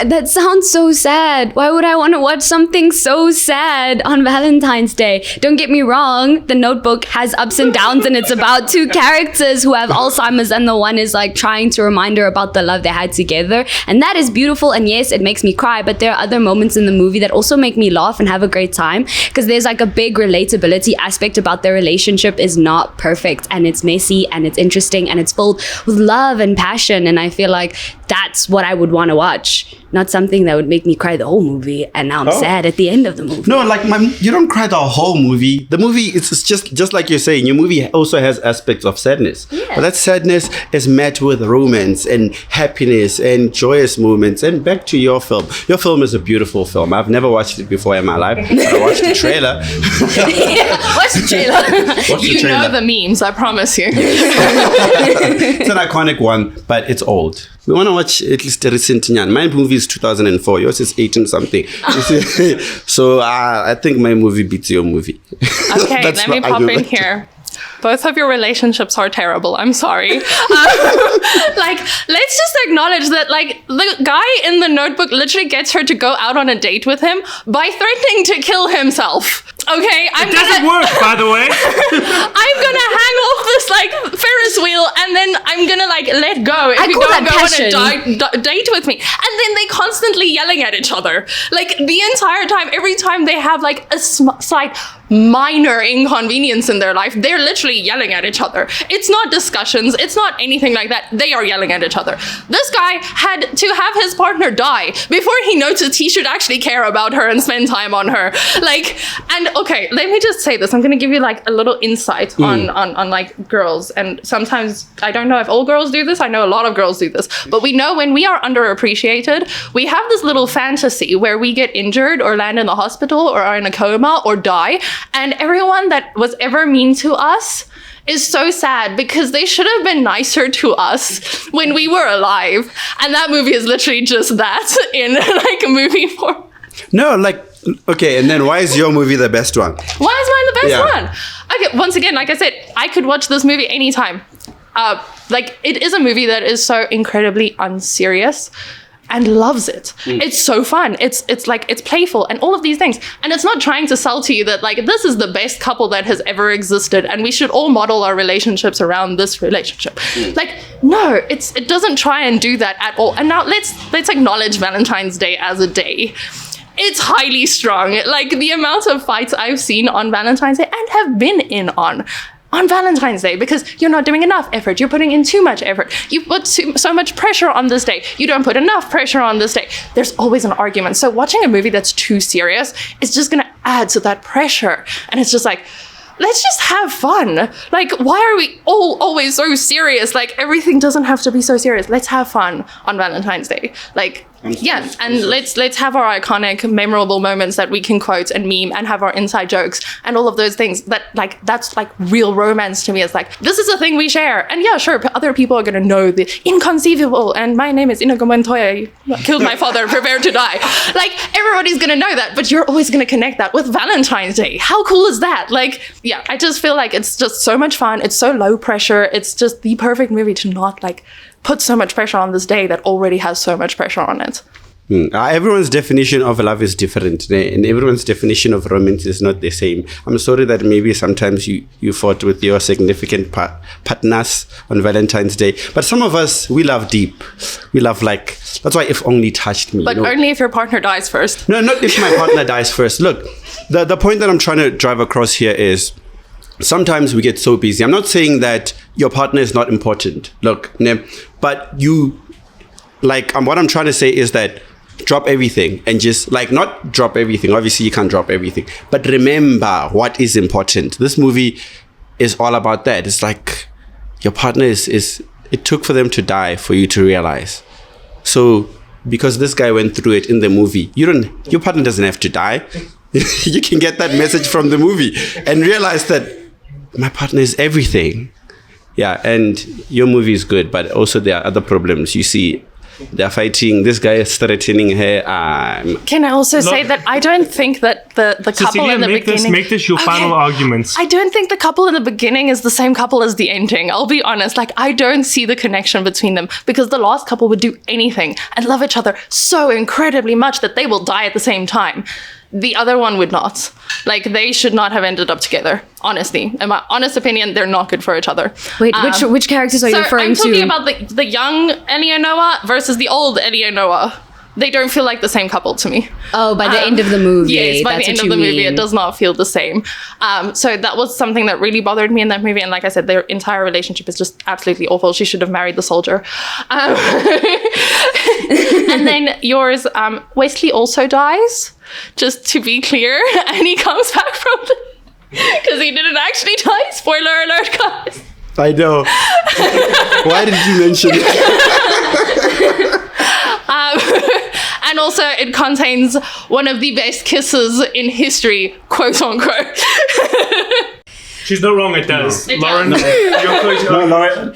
That sounds so sad. Why would I want to watch something so sad on Valentine's Day? Don't get me wrong, The Notebook has ups and downs, and it's about two characters who have Alzheimer's, and the one is like trying to remind her about the love they had together. And that is beautiful, and yes, it makes me cry, but there are other moments in the movie that also make me laugh and have a great time, because there's like a big relatability aspect about their relationship is not perfect, and it's messy, and it's interesting, and it's filled with love and passion. And I feel like that's what I would want to watch, not something that would make me cry the whole movie and now I'm sad at the end of the movie. No, like you don't cry the whole movie. The movie is just like you're saying. Your movie also has aspects of sadness, but that sadness is met with romance and happiness and joyous moments. And back to your film. Your film is a beautiful film. I've never watched it before in my life. But I watched the trailer. Watch the trailer. You know the memes, I promise you. It's an iconic one, but it's old. We want to watch at least a recent one. My movie is 2004. Yours is 18 something. So I think my movie beats your movie. Okay, let me pop in here. Both of your relationships are terrible. I'm sorry. Like, let's just acknowledge that, like, the guy in The Notebook literally gets her to go out on a date with him by threatening to kill himself. Okay, It doesn't work, by the way. I'm gonna hang off this like Ferris wheel, and then I'm gonna like let go if you don't go on a date with me. And then they constantly yelling at each other, like the entire time. Every time they have like a slight minor inconvenience in their life, they're literally yelling at each other. It's not discussions. It's not anything like that. They are yelling at each other. This guy had to have his partner die before he noticed he should actually care about her and spend time on her. Like, and okay, let me just say this. I'm going to give you like a little insight on like girls. And sometimes, I don't know if all girls do this. I know a lot of girls do this. But we know when we are underappreciated, we have this little fantasy where we get injured or land in the hospital or are in a coma or die. And everyone that was ever mean to us is so sad because they should have been nicer to us when we were alive. And that movie is literally just that in like a movie form. No, like, okay, and then why is your movie the best one? Why is mine the best one? Okay, once again, like I said, I could watch this movie anytime. Like, it is a movie that is so incredibly unserious and loves it. It's so fun. It's like, it's playful and all of these things. And it's not trying to sell to you that like, this is the best couple that has ever existed and we should all model our relationships around this relationship. Like, no, it doesn't try and do that at all. And now let's acknowledge Valentine's Day as a day. It's highly strong. Like, the amount of fights I've seen on Valentine's Day and have been in on Valentine's Day, because you're not doing enough effort. You're putting in too much effort. You put so much pressure on this day. You don't put enough pressure on this day. There's always an argument. So watching a movie that's too serious is just going to add to that pressure. And it's just like, let's just have fun. Like, why are we all always so serious? Like, everything doesn't have to be so serious. Let's have fun on Valentine's Day. Like, Yeah, and let's have our iconic, memorable moments that we can quote and meme and have our inside jokes and all of those things. That's like real romance to me. It's like, this is a thing we share. And yeah, sure, other people are going to know the inconceivable. And my name is Inigo Montoya. You killed my father, prepare to die. Like, everybody's going to know that, but you're always going to connect that with Valentine's Day. How cool is that? Like, yeah, I just feel like it's just so much fun. It's so low pressure. It's just the perfect movie to not like put so much pressure on this day that already has so much pressure on it. Everyone's definition of love is different, and everyone's definition of romance is not the same. I'm sorry that maybe sometimes you fought with your significant partners on Valentine's Day, but some of us, we love deep. We love like, that's why If Only touched me. But only if your partner dies first. No, not if my partner dies first. Look, the point that I'm trying to drive across here is, sometimes we get so busy. I'm not saying that your partner is not important. Look, but you, like, what I'm trying to say is that drop everything and just, like, not drop everything. Obviously, you can't drop everything. But remember what is important. This movie is all about that. It's like your partner it took for them to die for you to realize. So, because this guy went through it in the movie, your partner doesn't have to die. You can get that message from the movie and realize that my partner is everything. Yeah, and your movie is good, but also there are other problems. You see, they're fighting. This guy is threatening her. Can I also say that I don't think that the couple in the beginning... Make this your final arguments. I don't think the couple in the beginning is the same couple as the ending. I'll be honest. Like, I don't see the connection between them, because the last couple would do anything and love each other so incredibly much that they will die at the same time. The other one would not. Like, they should not have ended up together. Honestly, in my honest opinion, they're not good for each other. Wait, which characters are you referring to? I'm talking about the young Ellie and Noah versus the old Ellie and Noah. They don't feel like the same couple to me. Oh, by the end of the movie. Yes, by the end of the movie, it does not feel the same. So that was something that really bothered me in that movie. And like I said, their entire relationship is just absolutely awful. She should have married the soldier. And then yours, Wesley also dies, just to be clear. And he comes back from because he didn't actually die. Spoiler alert, guys. I know. Why did you mention it? And also, it contains one of the best kisses in history, quote unquote. She's not wrong, it does. It Lauren, does. you're close. No, Lauren.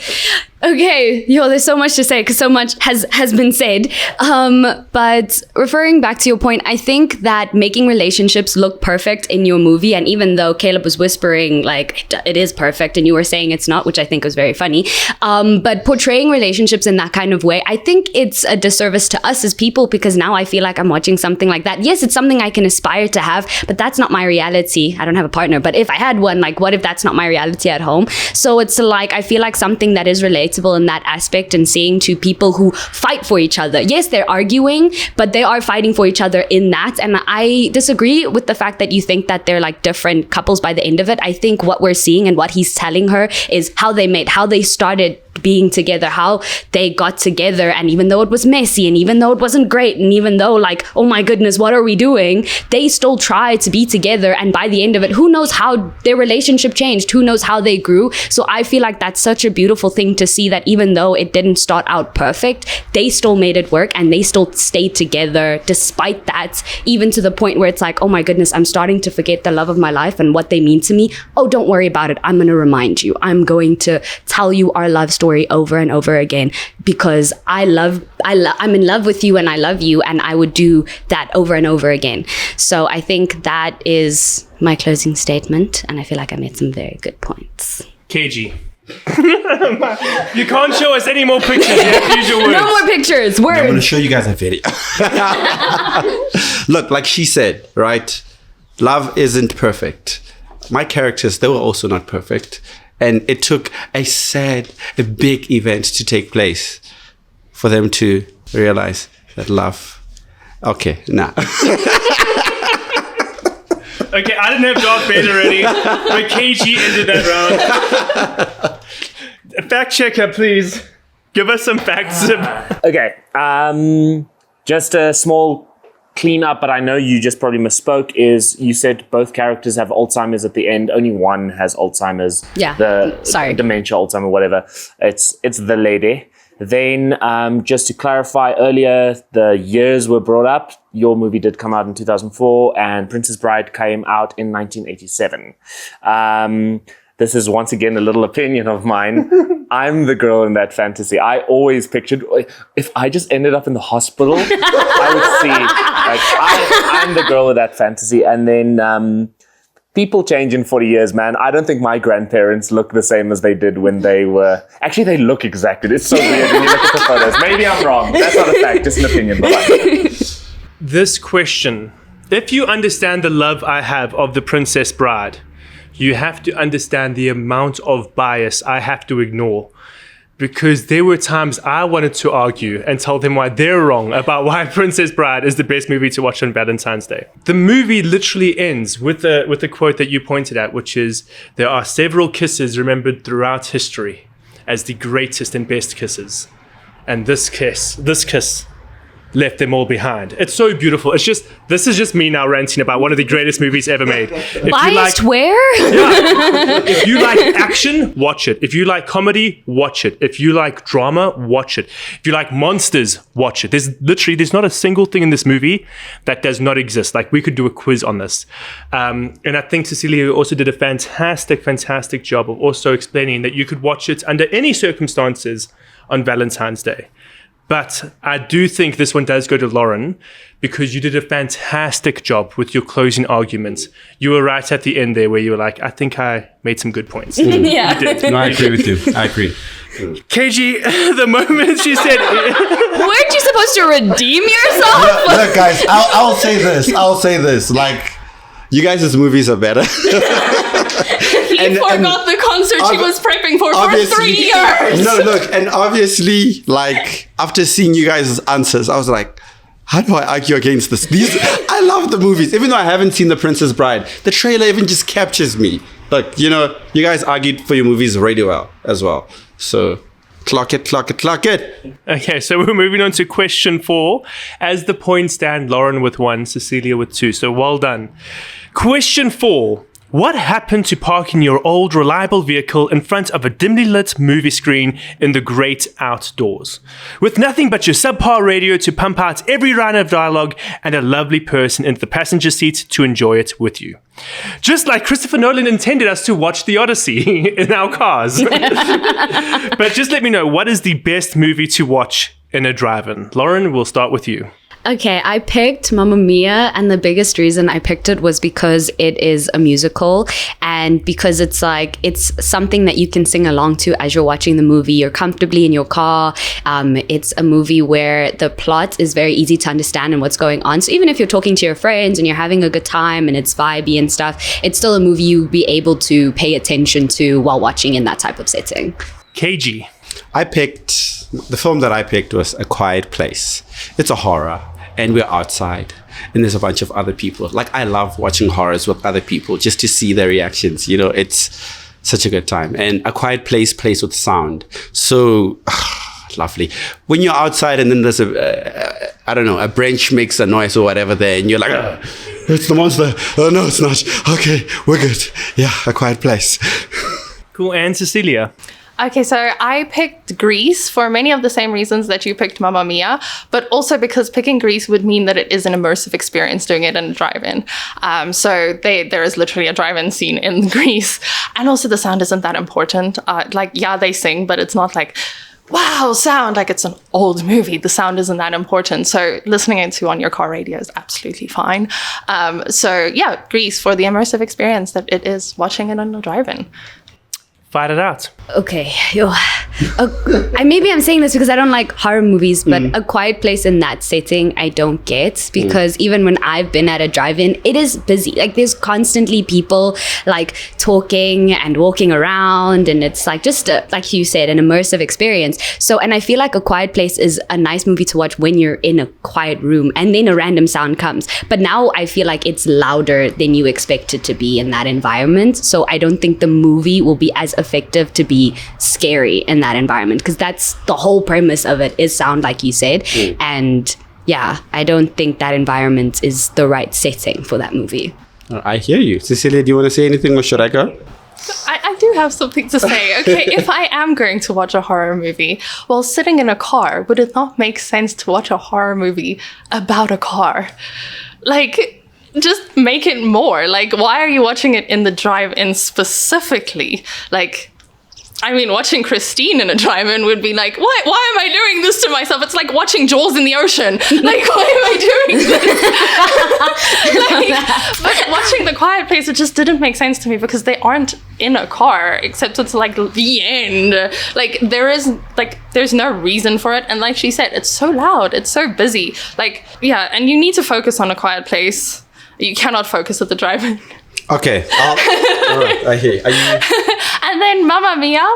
Okay, there's so much to say because so much has been said. But referring back to your point, I think that making relationships look perfect in your movie, and even though Caleb was whispering like it is perfect and you were saying it's not, which I think was very funny, but portraying relationships in that kind of way, I think it's a disservice to us as people, because now I feel like I'm watching something like that. Yes, it's something I can aspire to have, but that's not my reality. I don't have a partner, but if I had one, like, what if that's not my reality at home? So it's like, I feel like something that is relatable in that aspect, and seeing two people who fight for each other. Yes, they're arguing, but they are fighting for each other in that. And I disagree with the fact that you think that they're like different couples by the end of it. I think what we're seeing and what he's telling her is how they met, how they started being together, how they got together. And even though it was messy, and even though it wasn't great, and even though like, oh my goodness, what are we doing? They still tried to be together. And by the end of it, who knows how their relationship changed? Who knows how they grew? So I feel like that's such a beautiful thing to see, that even though it didn't start out perfect, they still made it work and they still stayed together despite that, even to the point where it's like, oh my goodness, I'm starting to forget the love of my life and what they mean to me. Oh, don't worry about it. I'm going to remind you. I'm going to tell you our love story over and over again, because I'm in love with you and I love you, and I would do that over and over again. So I think that is my closing statement, and I feel like I made some very good points. KG. You can't show us any more pictures. You have to use your words. No more pictures. Words. I'm going to show you guys a video. Look, like she said, right? Love isn't perfect. My characters, they were also not perfect. And it took a big event to take place for them to realize that love. Okay, nah. Okay, I didn't have Darth Vader ready, but KG ended that round. Fact checker, please. Give us some facts. Okay, just a small clean up, but I know you just probably misspoke, is you said both characters have Alzheimer's at the end. Only one has Alzheimer's. Yeah, The sorry. Dementia, Alzheimer, whatever. It's the lady. Then, just to clarify, earlier the years were brought up. Your movie did come out in 2004, and Princess Bride came out in 1987. This is once again a little opinion of mine. I'm the girl in that fantasy. I always pictured, if I just ended up in the hospital, I would see, I'm the girl of that fantasy. And then people change in 40 years, man. I don't think my grandparents look the same as they did when they were... Actually, they look exactly. It's so weird when you look at the photos. Maybe I'm wrong. That's not a fact, just an opinion. Bye-bye. This question, if you understand the love I have of the Princess Bride, you have to understand the amount of bias I have to ignore. Because there were times I wanted to argue and tell them why they're wrong about why Princess Bride is the best movie to watch on Valentine's Day. The movie literally ends with the quote that you pointed at, which is, there are several kisses remembered throughout history as the greatest and best kisses. And this kiss left them all behind. It's so beautiful. This is just me now ranting about one of the greatest movies ever made. Biased where? Yeah. If you like action, watch it. If you like comedy, watch it. If you like drama, watch it. If you like monsters, watch it. There's not a single thing in this movie that does not exist. Like, we could do a quiz on this. And I think Cecilia also did a fantastic job of also explaining that you could watch it under any circumstances on Valentine's Day. But I do think this one does go to Lauren, because you did a fantastic job with your closing arguments. You were right at the end there where you were like, I think I made some good points. Yeah. You did. No, I agree with you. I agree. KG, the moment she said... Weren't you supposed to redeem yourself? Look, guys, I'll say this. Like, you guys' movies are better. He forgot the concert she was prepping for 3 years. No, look, and obviously, like, after seeing you guys' answers, I was like, how do I argue against this? I love the movies. Even though I haven't seen The Princess Bride, the trailer even just captures me. Look, you guys argued for your movies really well as well. So, clock it. Okay, so we're moving on to question 4. As the points stand, Lauren with 1, Cecilia with 2. So well done. Question 4. What happened to parking your old reliable vehicle in front of a dimly lit movie screen in the great outdoors, with nothing but your subpar radio to pump out every line of dialogue and a lovely person in the passenger seat to enjoy it with you? Just like Christopher Nolan intended us to watch The Odyssey in our cars. But just let me know, what is the best movie to watch in a drive-in? Lauren, we'll start with you. Okay, I picked Mamma Mia, and the biggest reason I picked it was because it is a musical, and because it's something that you can sing along to as you're watching the movie. You're comfortably in your car. It's a movie where the plot is very easy to understand and what's going on. So even if you're talking to your friends and you're having a good time and it's vibey and stuff, it's still a movie you'll be able to pay attention to while watching in that type of setting. KG. The film that I picked was A Quiet Place. It's a horror, and we're outside, and there's a bunch of other people. Like, I love watching horrors with other people just to see their reactions. It's such a good time. And A Quiet Place plays with sound. So lovely. When you're outside and then there's a branch makes a noise or whatever there, and you're like, it's the monster. Oh, no, it's not. Okay, we're good. Yeah, A Quiet Place. Cool. And Cecilia? Okay, so I picked Grease for many of the same reasons that you picked Mamma Mia, but also because picking Grease would mean that it is an immersive experience doing it in a drive-in. So there is literally a drive-in scene in Grease. And also the sound isn't that important. They sing, but it's not like, wow, sound, like it's an old movie. The sound isn't that important. So listening into on your car radio is absolutely fine. Grease for the immersive experience that it is watching it on a drive-in. Fight it out. Okay. Maybe I'm saying this because I don't like horror movies, but A Quiet Place in that setting I don't get, because even when I've been at a drive-in, it is busy. Like, there's constantly people like talking and walking around, and it's like just like you said, an immersive experience. So, and I feel like A Quiet Place is a nice movie to watch when you're in a quiet room and then a random sound comes. But now I feel like it's louder than you expect it to be in that environment. So I don't think the movie will be as effective to be scary in that environment, because that's the whole premise of it, is sound, like you said. And yeah, I don't think that environment is the right setting for that movie. I hear you. Cecilia, do you want to say anything, or should I go? I do have something to say. Okay, if I am going to watch a horror movie while sitting in a car, would it not make sense to watch a horror movie about a car? Like, just make it more. Like, why are you watching it in the drive-in specifically? Like, I mean, watching Christine in a drive-in would be like, why am I doing this to myself? It's like watching Jaws in the ocean. Like, why am I doing this? But watching The Quiet Place, it just didn't make sense to me because they aren't in a car, except it's like the end. Like, there's no reason for it. And like she said, it's so loud. It's so busy. Like, yeah, and you need to focus on A Quiet Place. You cannot focus at the drive-in. Okay. All right. I hear you. And then Mamma Mia,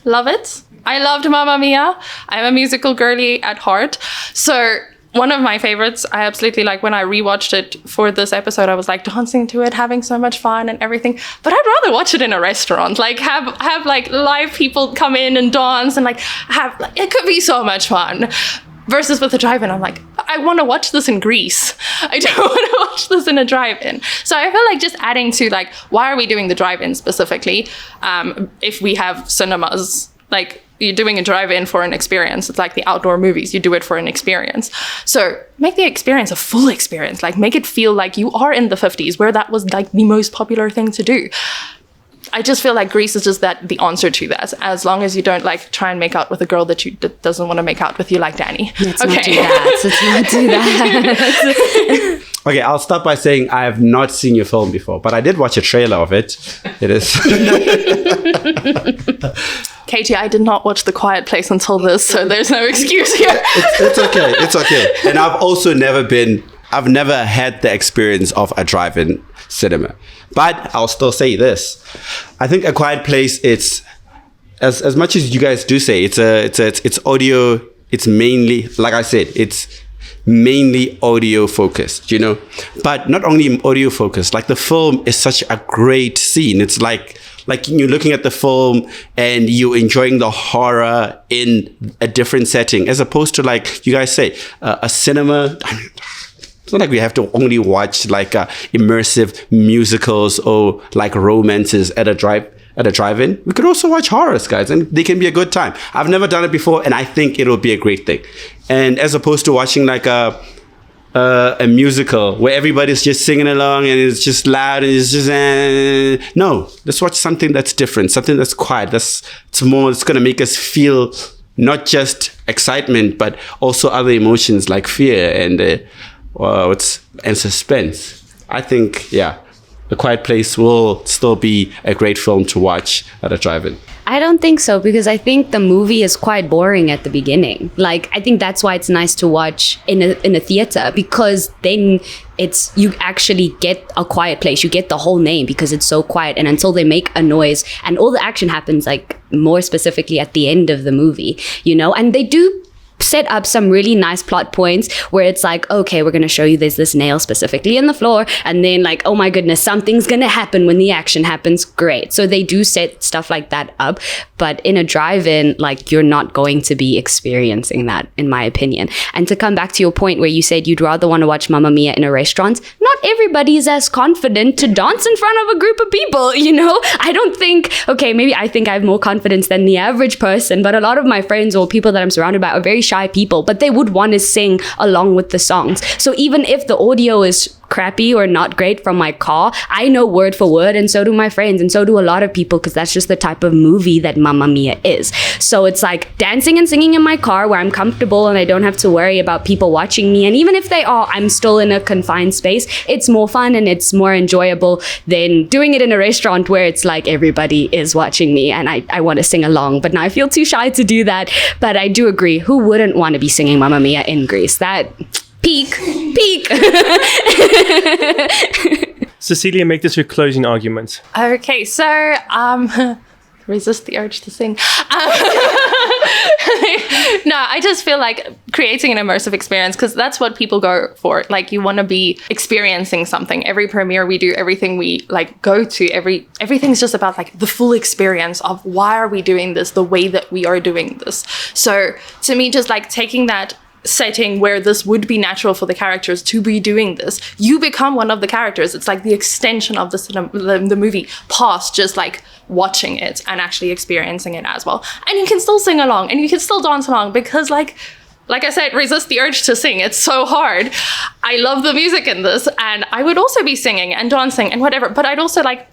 love it. I loved Mamma Mia. I'm a musical girly at heart. So one of my favorites, I absolutely like when I rewatched it for this episode, I was like dancing to it, having so much fun and everything. But I'd rather watch it in a restaurant, like have like live people come in and dance and like it could be so much fun. Versus with a drive-in, I'm like, I want to watch this in Greece. I don't want to watch this in a drive-in. So I feel like just adding to like, why are we doing the drive-in specifically? If we have cinemas, like you're doing a drive-in for an experience. It's like the outdoor movies. You do it for an experience. So make the experience a full experience. Like make it feel like you are in the 50s where that was like the most popular thing to do. I just feel like Greece is just the answer to that. As long as you don't like try and make out with a girl that doesn't want to make out with you, like Danny. Let's not do that. Okay, I'll start by saying I have not seen your film before, but I did watch a trailer of it. It is. Katie, I did not watch The Quiet Place until this, so there's no excuse here. It's okay. It's okay. And I've also never had the experience of a drive-in cinema. But I'll still say this. I think A Quiet Place, it's as much as you guys do say, it's audio, it's mainly, like I said, it's mainly audio focused, you know. But not only audio focused, like the film is such a great scene. It's like you're looking at the film and you're enjoying the horror in a different setting, as opposed to like you guys say, a cinema. It's not like we have to only watch like immersive musicals or like romances at a drive-in. We could also watch horrors, guys, and they can be a good time. I've never done it before, and I think it'll be a great thing. And as opposed to watching like a musical where everybody's just singing along and it's just loud and it's just no. Let's watch something that's different, something that's quiet. It's going to make us feel not just excitement, but also other emotions like fear and suspense. I think, yeah, A Quiet Place will still be a great film to watch at a drive-in. I don't think so, because I think the movie is quite boring at the beginning. Like, I think that's why it's nice to watch in a theater, because then you actually get a quiet place. You get the whole name because it's so quiet, and until they make a noise, and all the action happens like more specifically at the end of the movie, you know, and they do set up some really nice plot points where it's like, okay, we're going to show you there's this nail specifically in the floor, and then like, oh my goodness, something's going to happen when the action happens. Great. So they do set stuff like that up, but in a drive-in, like, you're not going to be experiencing that, in my opinion. And to come back to your point where you said you'd rather want to watch Mamma Mia in a restaurant, not everybody is as confident to dance in front of a group of people, you know? I don't think, okay, maybe I think I have more confidence than the average person, but a lot of my friends or people that I'm surrounded by are very shy people, but they would want to sing along with the songs. So even if the audio is crappy or not great from my car, I know word for word, and so do my friends, and so do a lot of people, because that's just the type of movie that Mamma Mia is. So it's like dancing and singing in my car where I'm comfortable and I don't have to worry about people watching me, and even if they are, I'm still in a confined space. It's more fun and it's more enjoyable than doing it in a restaurant where it's like everybody is watching me and I want to sing along, but now I feel too shy to do that. But I do agree, who wouldn't want to be singing Mamma Mia in Greece? That peak. Cecilia, make this your closing argument. Okay, so resist the urge to sing. No, I just feel like creating an immersive experience, because that's what people go for. Like, you want to be experiencing something. Every premiere we do, everything we like go to, everything's just about like the full experience of why are we doing this the way that we are doing this. So to me, just like taking that setting where this would be natural for the characters to be doing this, you become one of the characters. It's like the extension of the movie past just like watching it and actually experiencing it as well. And you can still sing along and you can still dance along because like I said, resist the urge to sing. It's so hard. I love the music in this, and I would also be singing and dancing and whatever, but I'd also like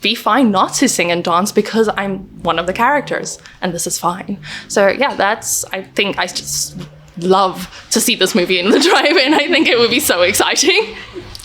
be fine not to sing and dance because I'm one of the characters and this is fine. So yeah, I think I just love to see this movie in the drive-in. I think it would be so exciting.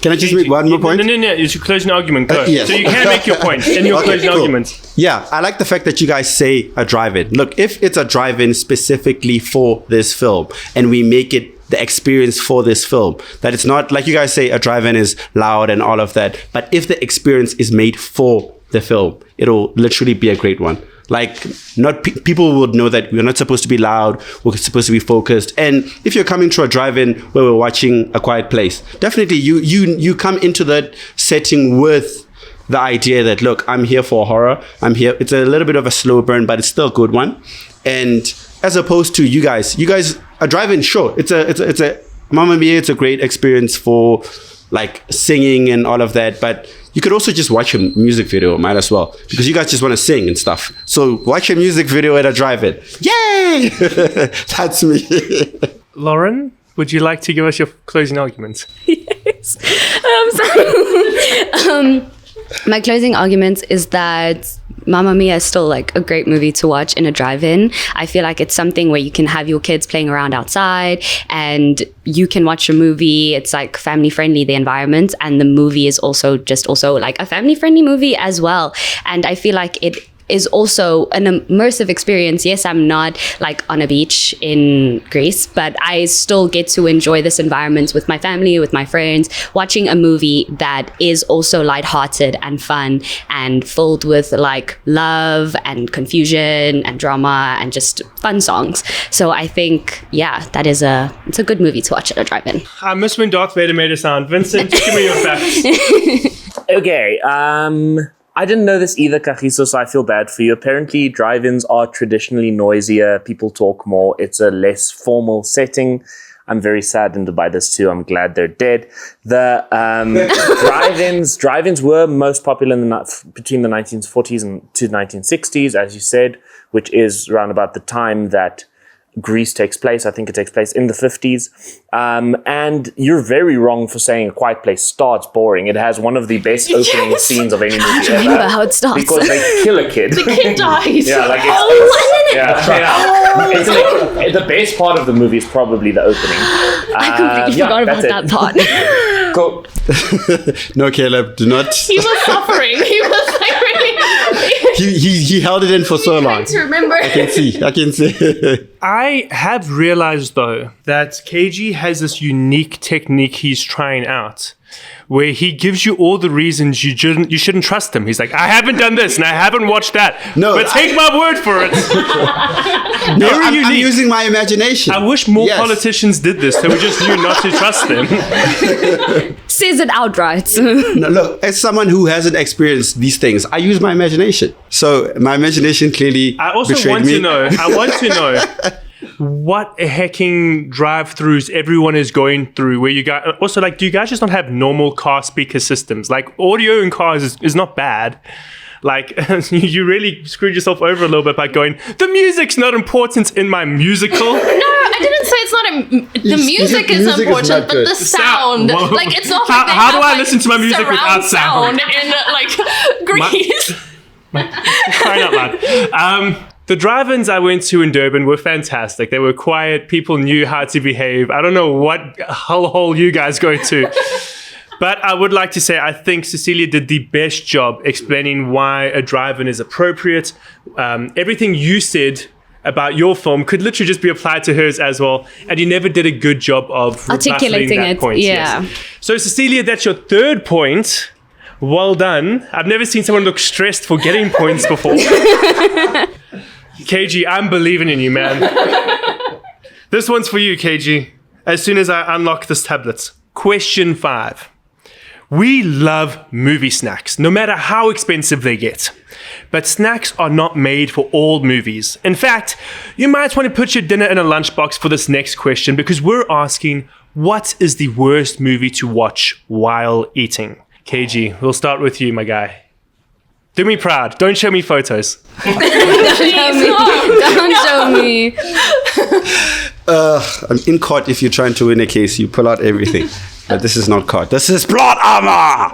Can I just make one more point? No. It's your closing argument. Go. Yes. So you can make your point in your closing argument. Yeah, I like the fact that you guys say a drive-in. Look, if it's a drive-in specifically for this film and we make it the experience for this film, that it's not like you guys say a drive-in is loud and all of that, but if the experience is made for the film, it'll literally be a great one. Like, not people would know that we're not supposed to be loud, we're supposed to be focused. And if you're coming to a drive-in where we're watching A Quiet Place, definitely you come into that setting with the idea that, look, I'm here for horror. I'm here. It's a little bit of a slow burn, but it's still a good one. And as opposed to you guys, a drive-in, sure, it's a Mamma Mia, it's a great experience for like singing and all of that, but you could also just watch a music video, might as well, because you guys just want to sing and stuff. So watch a music video at a drive-in. Yay! That's me. Lauren, would you like to give us your closing arguments? Yes. My closing argument is that Mamma Mia is still like a great movie to watch in a drive-in. I feel like it's something where you can have your kids playing around outside and you can watch a movie. It's like family friendly, the environment, and the movie is also like a family friendly movie as well. And I feel like it is also an immersive experience. Yes, I'm not like on a beach in Greece, but I still get to enjoy this environment with my family, with my friends, watching a movie that is also lighthearted and fun and filled with like love and confusion and drama and just fun songs. So I think, yeah, it's a good movie to watch at a drive-in. I miss when Darth Vader made a sound. Vincent, give me your facts. Okay, I didn't know this either, Kagiso, so I feel bad for you. Apparently, drive-ins are traditionally noisier. People talk more. It's a less formal setting. I'm very saddened by this too. I'm glad they're dead. The drive-ins were most popular between the 1940s and to 1960s, as you said, which is around about the time that Greece takes place. I think it takes place in the 50s. And you're very wrong for saying A Quiet Place starts boring. It has one of the best opening scenes of any movie ever. I remember how it starts. Because they kill a kid. The kid dies. Yeah, like it's like, the best part of the movie is probably the opening. I completely forgot about that part. Cool. No, Caleb, do not. He was suffering. He was like really. He held it in for so long. To remember. I can see. I have realized though that KG has this unique technique he's trying out where he gives you all the reasons you shouldn't trust him. He's like, I haven't done this and I haven't watched that. No, but take my word for it. No, I'm using my imagination. I wish more politicians did this so we just knew not to trust them. Says it outright. No, look, as someone who hasn't experienced these things, I use my imagination. So my imagination clearly I also betrayed want me. I want to know what hacking drive-throughs everyone is going through, where you guys also like, do you guys just not have normal car speaker systems? Like audio in cars is not bad. Like you really screwed yourself over a little bit by going, the music's not important in my musical. No, I didn't say it's not. The music is important, but the sound, like it's not. Like how do I listen to my music without sound? In like Greece. Crying out loud. The drive-ins I went to in Durban were fantastic. They were quiet. People knew how to behave. I don't know what hellhole you guys go to. But I would like to say I think Cecilia did the best job explaining why a drive-in is appropriate. Everything you said about your film could literally just be applied to hers as well. And you never did a good job of articulating that it. point. Yeah. Yes. So Cecilia, that's your third point. Well done. I've never seen someone look stressed for getting points before. KG, I'm believing in you, man. This one's for you, KG. As soon as I unlock this tablet. Question 5. We love movie snacks, no matter how expensive they get. But snacks are not made for all movies. In fact, you might want to put your dinner in a lunchbox for this next question, because we're asking, what is the worst movie to watch while eating? KG, we'll start with you, my guy. Do me proud. Don't show me photos. Don't show me. I'm in court. If you're trying to win a case, you pull out everything. But this is not court. This is plot armor.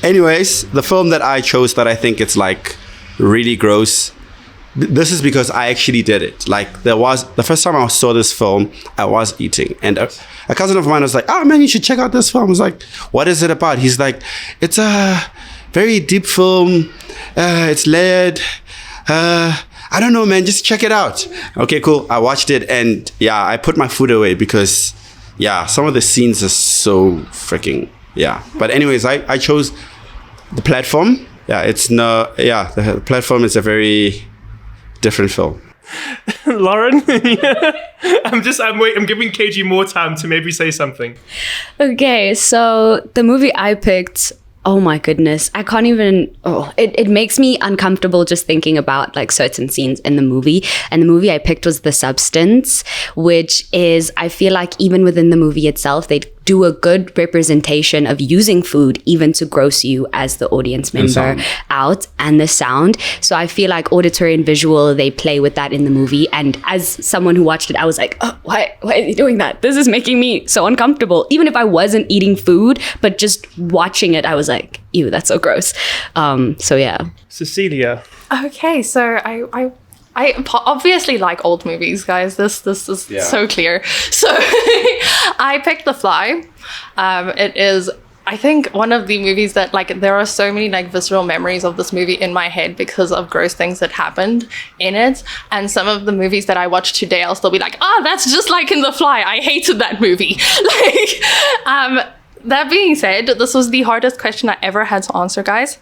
Anyways, the film that I chose that I think it's like really gross. This is because I actually did it. Like the first time I saw this film, I was eating, and a cousin of mine was like, "Oh man, you should check out this film." I was like, "What is it about?" He's like, "It's a very deep film. It's layered. I don't know, man. Just check it out." Okay, cool. I watched it, and yeah, I put my food away because yeah, some of the scenes are so freaking yeah. But anyways, I chose The Platform. Yeah, the Platform is a very different film. Lauren? I'm giving KG more time to maybe say something. Okay, so the movie I picked, oh my goodness, I can't even, it makes me uncomfortable just thinking about like certain scenes in the movie. And the movie I picked was The Substance, which is, I feel like even within the movie itself, they do a good representation of using food even to gross you as the audience member out, and the sound. So I feel like auditory and visual, they play with that in the movie. And as someone who watched it, I was like, oh, why is he doing that? This is making me so uncomfortable. Even if I wasn't eating food, but just watching it, I was like, ew, that's so gross. So yeah. Cecilia. Okay, so I obviously like old movies, guys. This is so clear. So I picked The Fly. It is, I think, one of the movies that like there are so many like visceral memories of this movie in my head because of gross things that happened in it. And some of the movies that I watch today, I'll still be like, that's just like in The Fly. I hated that movie. That being said, this was the hardest question I ever had to answer, guys.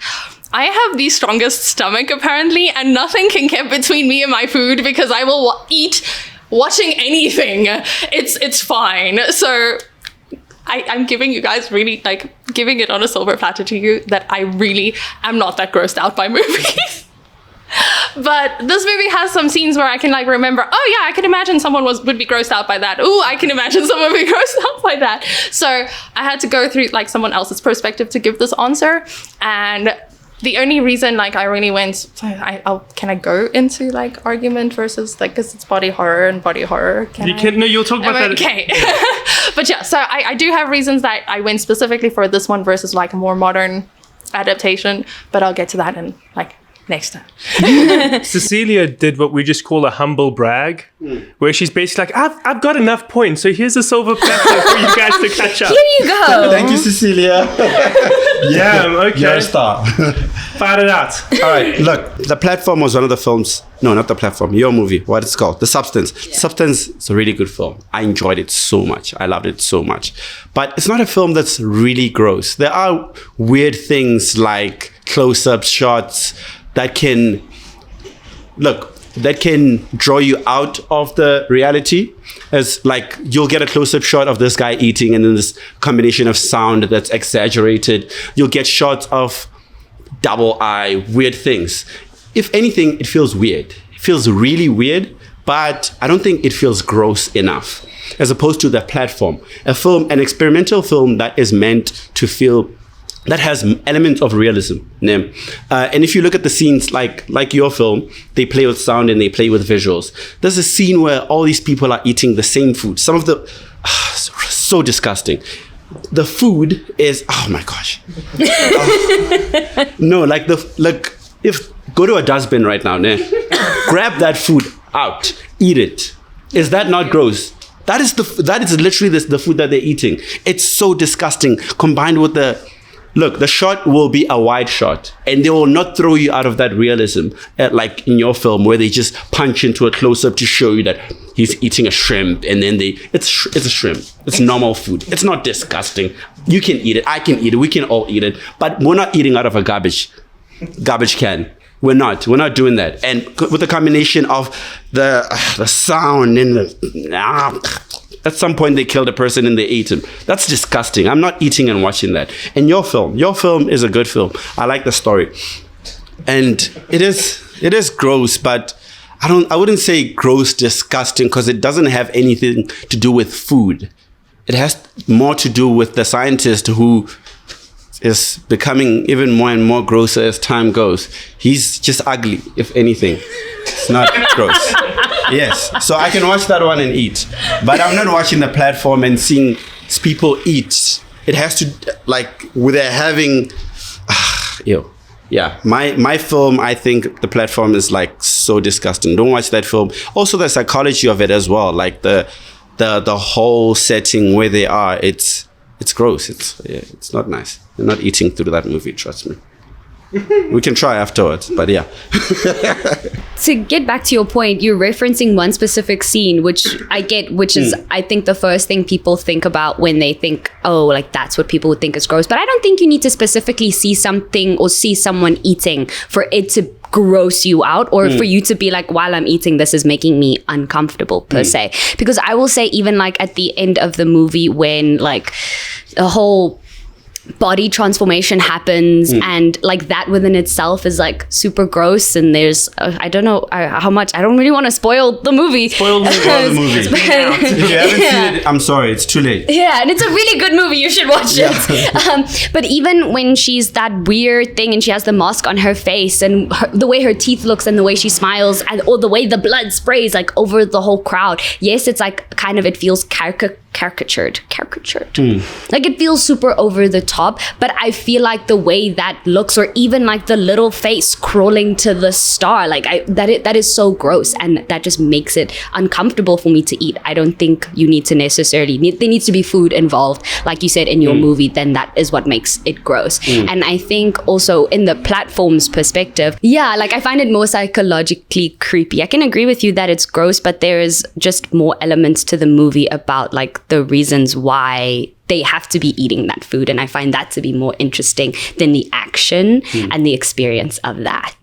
I have the strongest stomach apparently, and nothing can get between me and my food because I will eat watching anything. It's fine. So I'm giving you guys really like giving it on a silver platter to you that I really am not that grossed out by movies. But this movie has some scenes where I can like remember, oh yeah, I can imagine someone would be grossed out by that. Ooh, I can imagine someone would be grossed out by that. So I had to go through like someone else's perspective to give this answer. And the only reason like I really went, can I go into like argument versus like, because it's body horror and body horror. No, you'll talk about that. Okay. But yeah, so I do have reasons that I went specifically for this one versus like a more modern adaptation, but I'll get to that in like next time. Cecilia did what we just call a humble brag, where she's basically like, I've got enough points, so here's a silver platter for you guys to catch up. Here you go. Thank you, Cecilia. Yeah, okay. You're a star. Fire it out. All right, look, The Platform was one of the films. No, not The Platform. Your movie. What it's called? The Substance. Yeah. Substance is a really good film. I enjoyed it so much. I loved it so much. But it's not a film that's really gross. There are weird things like close-up shots that can draw you out of the reality. As like you'll get a close-up shot of this guy eating, and then this combination of sound that's exaggerated. You'll get shots of double eye, weird things. If anything, it feels weird. It feels really weird, but I don't think it feels gross enough. As opposed to The Platform, an experimental film that is meant to feel, that has elements of realism. And if you look at the scenes like your film, they play with sound and they play with visuals. There's a scene where all these people are eating the same food. Some of the, so disgusting. The food is, oh my gosh. No, go to a dustbin right now, grab that food out, eat it. Is that not gross? That is literally the food that they're eating. It's so disgusting, combined with the shot will be a wide shot, and they will not throw you out of that realism, like in your film where they just punch into a close-up to show you that he's eating a shrimp, and then it's a shrimp. It's normal food. It's not disgusting. You can eat it. I can eat it. We can all eat it. But we're not eating out of a garbage can. We're not doing that. And with the combination of the sound and at some point they killed a person and they ate him. That's disgusting. I'm not eating and watching that. And your film is a good film. I like the story. And it is gross, but I wouldn't say gross, disgusting, because it doesn't have anything to do with food. It has more to do with the scientist who is becoming even more and more grosser as time goes. He's just ugly, if anything. It's not gross. Yes. So I can watch that one and eat. But I'm not watching the platform and seeing people eat. It has to, like, where they're having, ew. Yeah, my film, I think the platform is like so disgusting. Don't watch that film. Also the psychology of it as well, like the whole setting where they are, it's gross. It's not nice. You're not eating through that movie, trust me. We can try afterwards, but yeah. To get back to your point, you're referencing one specific scene, which I get, which is, I think, the first thing people think about when they think, oh, like that's what people would think is gross. But I don't think you need to specifically see something or see someone eating for it to gross you out, or for you to be like, while I'm eating, this is making me uncomfortable per se. Because I will say, even like at the end of the movie, when like a whole body transformation happens and like that within itself is like super gross, and there's I don't know how much, I don't really want to spoil the movie. Spoil the movie. If you haven't seen it, I'm sorry, it's too late. Yeah, and it's a really good movie, you should watch it. But even when she's that weird thing and she has the mask on her face, and the way her teeth looks and the way she smiles, and or the way the blood sprays like over the whole crowd, yes, it's like kind of, it feels caricatured. Like it feels super over the top, but I feel like the way that looks, or even like the little face crawling to the star, like that is so gross, and that just makes it uncomfortable for me to eat. I don't think you need to necessarily there needs to be food involved, like you said in your movie, then that is what makes it gross. And I think also in the platform's perspective, yeah, like I find it more psychologically creepy. I can agree with you that it's gross, but there is just more elements to the movie about like the reasons why they have to be eating that food, and I find that to be more interesting than the action and the experience of that.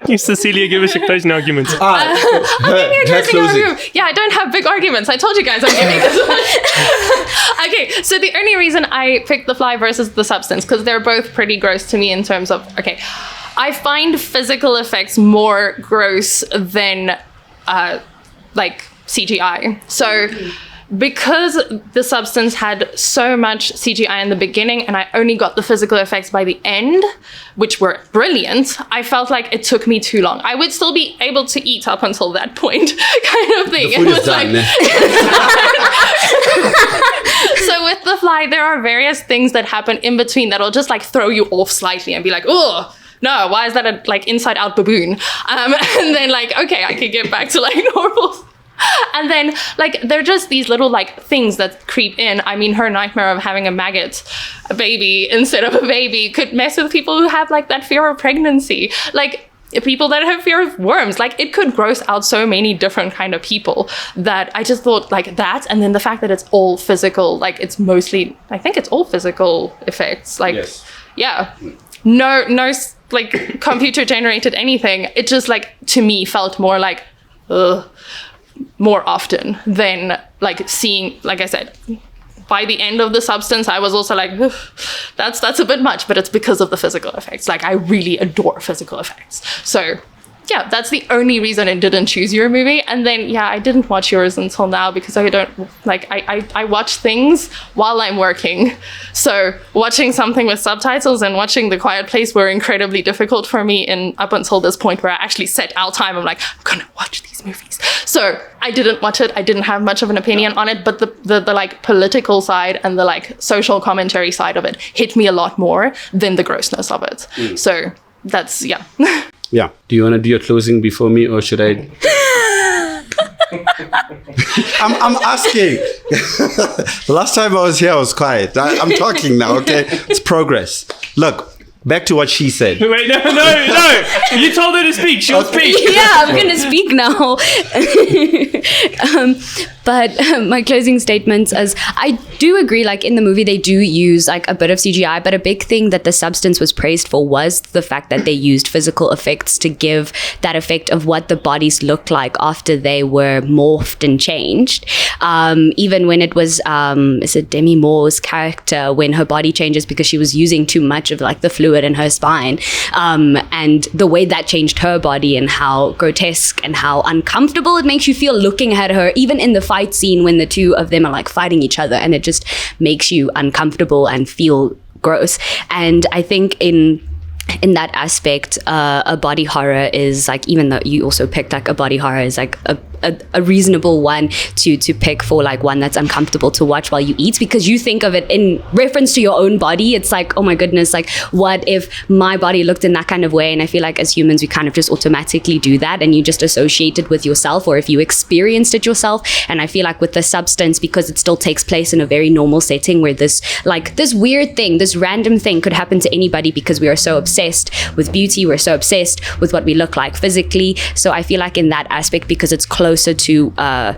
You, Cecilia, give us your closing arguments. Yeah, I don't have big arguments. I told you guys I'm giving this one. Okay, so the only reason I picked The Fly versus The Substance, because they're both pretty gross to me in terms of, okay, I find physical effects more gross than like CGI. So because The Substance had so much CGI in the beginning and I only got the physical effects by the end, which were brilliant, I felt like it took me too long. I would still be able to eat up until that point, kind of thing. The food is done. So with The Fly, there are various things that happen in between that'll just like throw you off slightly and be like, oh, no, why is that a like inside out baboon? And then like, okay, I can get back to like normal. And then like they're just these little like things that creep in. I mean, her nightmare of having a baby instead of a baby could mess with people who have like that fear of pregnancy, like people that have fear of worms. Like it could gross out so many different kind of people that I just thought like that. And then the fact that it's all physical, like it's mostly, I think it's all physical effects, like yes. Yeah, no like computer generated anything. It just like to me felt more like more often than like seeing, like I said, by the end of The Substance, I was also like, that's a bit much, but it's because of the physical effects. Like I really adore physical effects. So yeah, that's the only reason I didn't choose your movie. And then, yeah, I didn't watch yours until now because I don't, like, I watch things while I'm working. So watching something with subtitles and watching The Quiet Place were incredibly difficult for me. And up until this point where I actually set out time, I'm like, I'm gonna watch these movies. So I didn't watch it. I didn't have much of an opinion on it, but the like political side and the like social commentary side of it hit me a lot more than the grossness of it. So that's, yeah. Yeah. Do you want to do your closing before me, or should I? I'm asking. The last time I was here, I was quiet. I'm talking now, okay? It's progress. Look, back to what she said. Wait, no. You told her to speak. She'll speak. Yeah, I'm going to speak now. But my closing statements is I do agree, like in the movie, they do use like a bit of CGI, but a big thing that the substance was praised for was the fact that they used physical effects to give that effect of what the bodies looked like after they were morphed and changed. Even when it was, is it Demi Moore's character, when her body changes because she was using too much of like the fluid in her spine, and the way that changed her body and how grotesque and how uncomfortable it makes you feel looking at her, even in the fight scene when the two of them are like fighting each other, and it just makes you uncomfortable and feel gross. And I think in that aspect, a body horror is like, even though you also picked like a body horror is like a reasonable one to pick for like one that's uncomfortable to watch while you eat, because you think of it in reference to your own body. It's like, oh my goodness, like what if my body looked in that kind of way? And I feel like as humans we kind of just automatically do that, and you just associate it with yourself, or if you experienced it yourself. And I feel like with the substance, because it still takes place in a very normal setting where this weird thing, this random thing could happen to anybody, because we are so obsessed with beauty, we're so obsessed with what we look like physically. So I feel like in that aspect, because it's closer to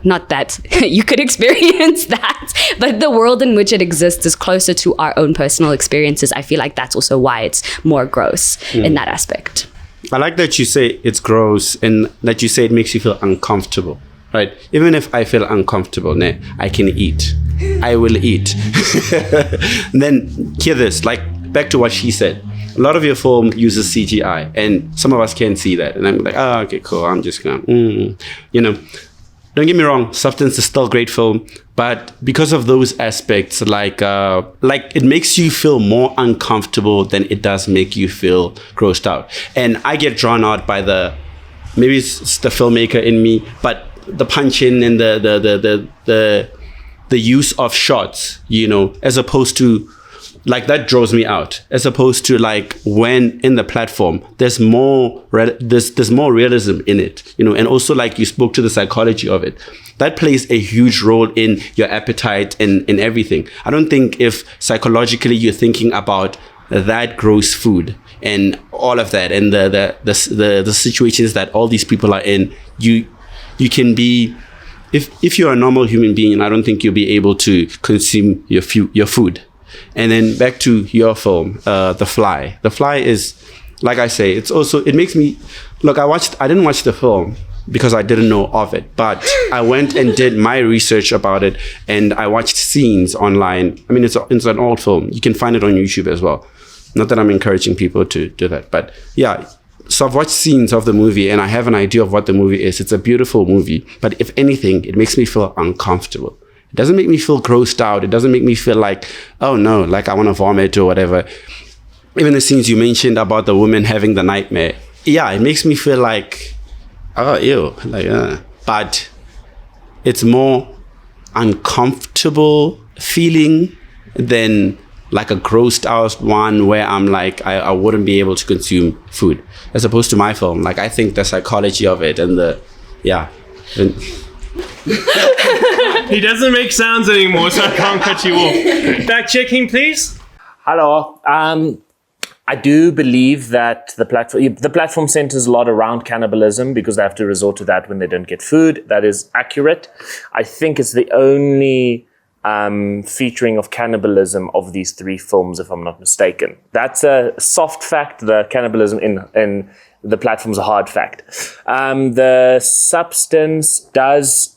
not that you could experience that, but the world in which it exists is closer to our own personal experiences. I feel like that's also why it's more gross in that aspect. I like that you say it's gross, and that you say it makes you feel uncomfortable, right? Even if I feel uncomfortable, I can eat. I will eat. And then hear this, like back to what she said. A lot of your film uses CGI, and some of us can't see that. And I'm like, oh, okay, cool. I'm just gonna, Don't get me wrong, Substance is still a great film, but because of those aspects, like it makes you feel more uncomfortable than it does make you feel grossed out. And I get drawn out by maybe it's the filmmaker in me, but the punching and the use of shots, as opposed to, like, that draws me out, as opposed to like when in the platform there's more realism in it, and also like you spoke to the psychology of it, that plays a huge role in your appetite and in everything. I don't think if psychologically you're thinking about that gross food and all of that and the situations that all these people are in, you can be, if you're a normal human being, I don't think you'll be able to consume your food. And then back to your film, The Fly. The Fly is, like I say, it makes me, look, I didn't watch the film because I didn't know of it, but I went and did my research about it, and I watched scenes online. I mean, it's an old film. You can find it on YouTube as well. Not that I'm encouraging people to do that, but yeah. So I've watched scenes of the movie, and I have an idea of what the movie is. It's a beautiful movie, but if anything, it makes me feel uncomfortable. It doesn't make me feel grossed out. It doesn't make me feel like, oh no, like I want to vomit or whatever. Even the scenes you mentioned about the woman having the nightmare. Yeah, it makes me feel like, oh, ew. But it's more uncomfortable feeling than like a grossed out one where I'm like, I wouldn't be able to consume food. As opposed to my film. Like, I think the psychology of it and He doesn't make sounds anymore, so I can't cut you off. Back checking, please. Hello. I do believe that the platform centers a lot around cannibalism because they have to resort to that when they don't get food. That is accurate. I think it's the only featuring of cannibalism of these three films, if I'm not mistaken. That's a soft fact. The cannibalism in the platform's a hard fact. The Substance does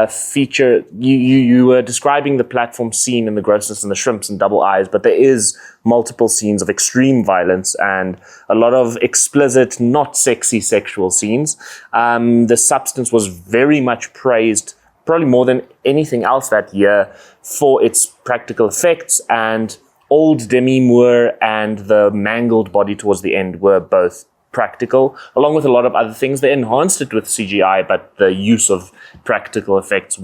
feature, you were describing the platform scene and the grossness and the shrimps and double eyes, but there is multiple scenes of extreme violence and a lot of explicit, not sexy sexual scenes. The Substance was very much praised, probably more than anything else that year, for its practical effects, and old Demi Moore and the mangled body towards the end were both practical, along with a lot of other things. They enhanced it with CGI, but the use of practical effects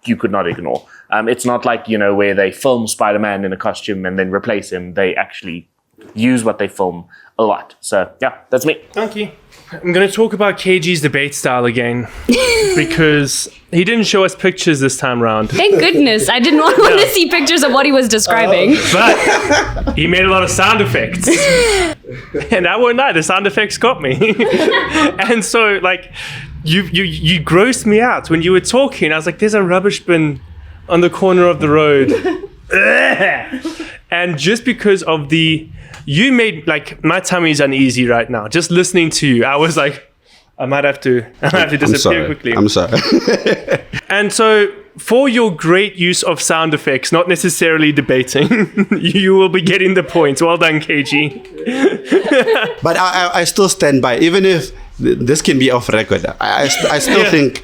you could not ignore. It's not like, where they film Spider-Man in a costume and then replace him. They actually use what they film a lot. So, yeah, that's me. Thank you. I'm going to talk about KG's debate style again because he didn't show us pictures this time around. Thank goodness. I didn't want to see pictures of what he was describing. But he made a lot of sound effects. And I won't lie, the sound effects got me. And so, You grossed me out when you were talking. I was like, there's a rubbish bin on the corner of the road. And just because of you made, like, my tummy's uneasy right now. Just listening to you, I was like, I might have to disappear quickly. I'm sorry. And so, for your great use of sound effects, not necessarily debating, you will be getting the point. Well done, KG. But I still stand by, even if this can be off record, I still think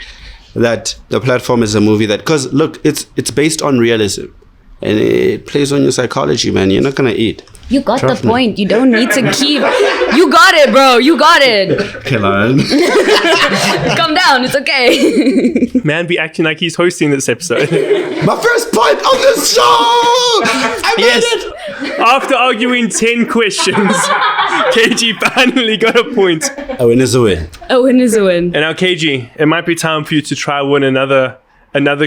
that The Platform is a movie that, because look, it's based on realism. And it plays on your psychology, man. You're not going to eat. You got Trust the me. point. You don't need to keep. You got it, bro. You got it. Okay, Lauren. Calm down. It's okay. Man be acting like he's hosting this episode. My first point on this show! I made it! After arguing 10 questions, KG finally got a point. A win is a win. A win is a win. And now, KG, it might be time for you to try win another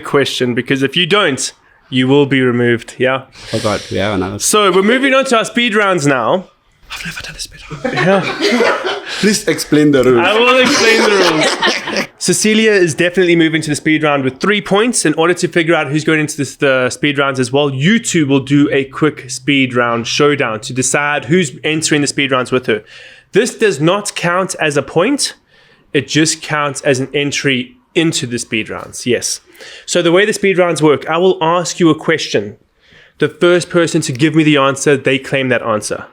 question, because if you don't, you will be removed. Yeah. Oh God, we have another. So we're moving on to our speed rounds now. I've never done a speed round. Please explain the rules. I will explain the rules. Cecilia is definitely moving to the speed round with 3 points. In order to figure out who's going into the speed rounds as well, you two will do a quick speed round showdown to decide who's entering the speed rounds with her. This does not count as a point. It just counts as an entry into the speed rounds. Yes. So the way the speed rounds work, I will ask you a question. The first person to give me the answer, they claim that answer.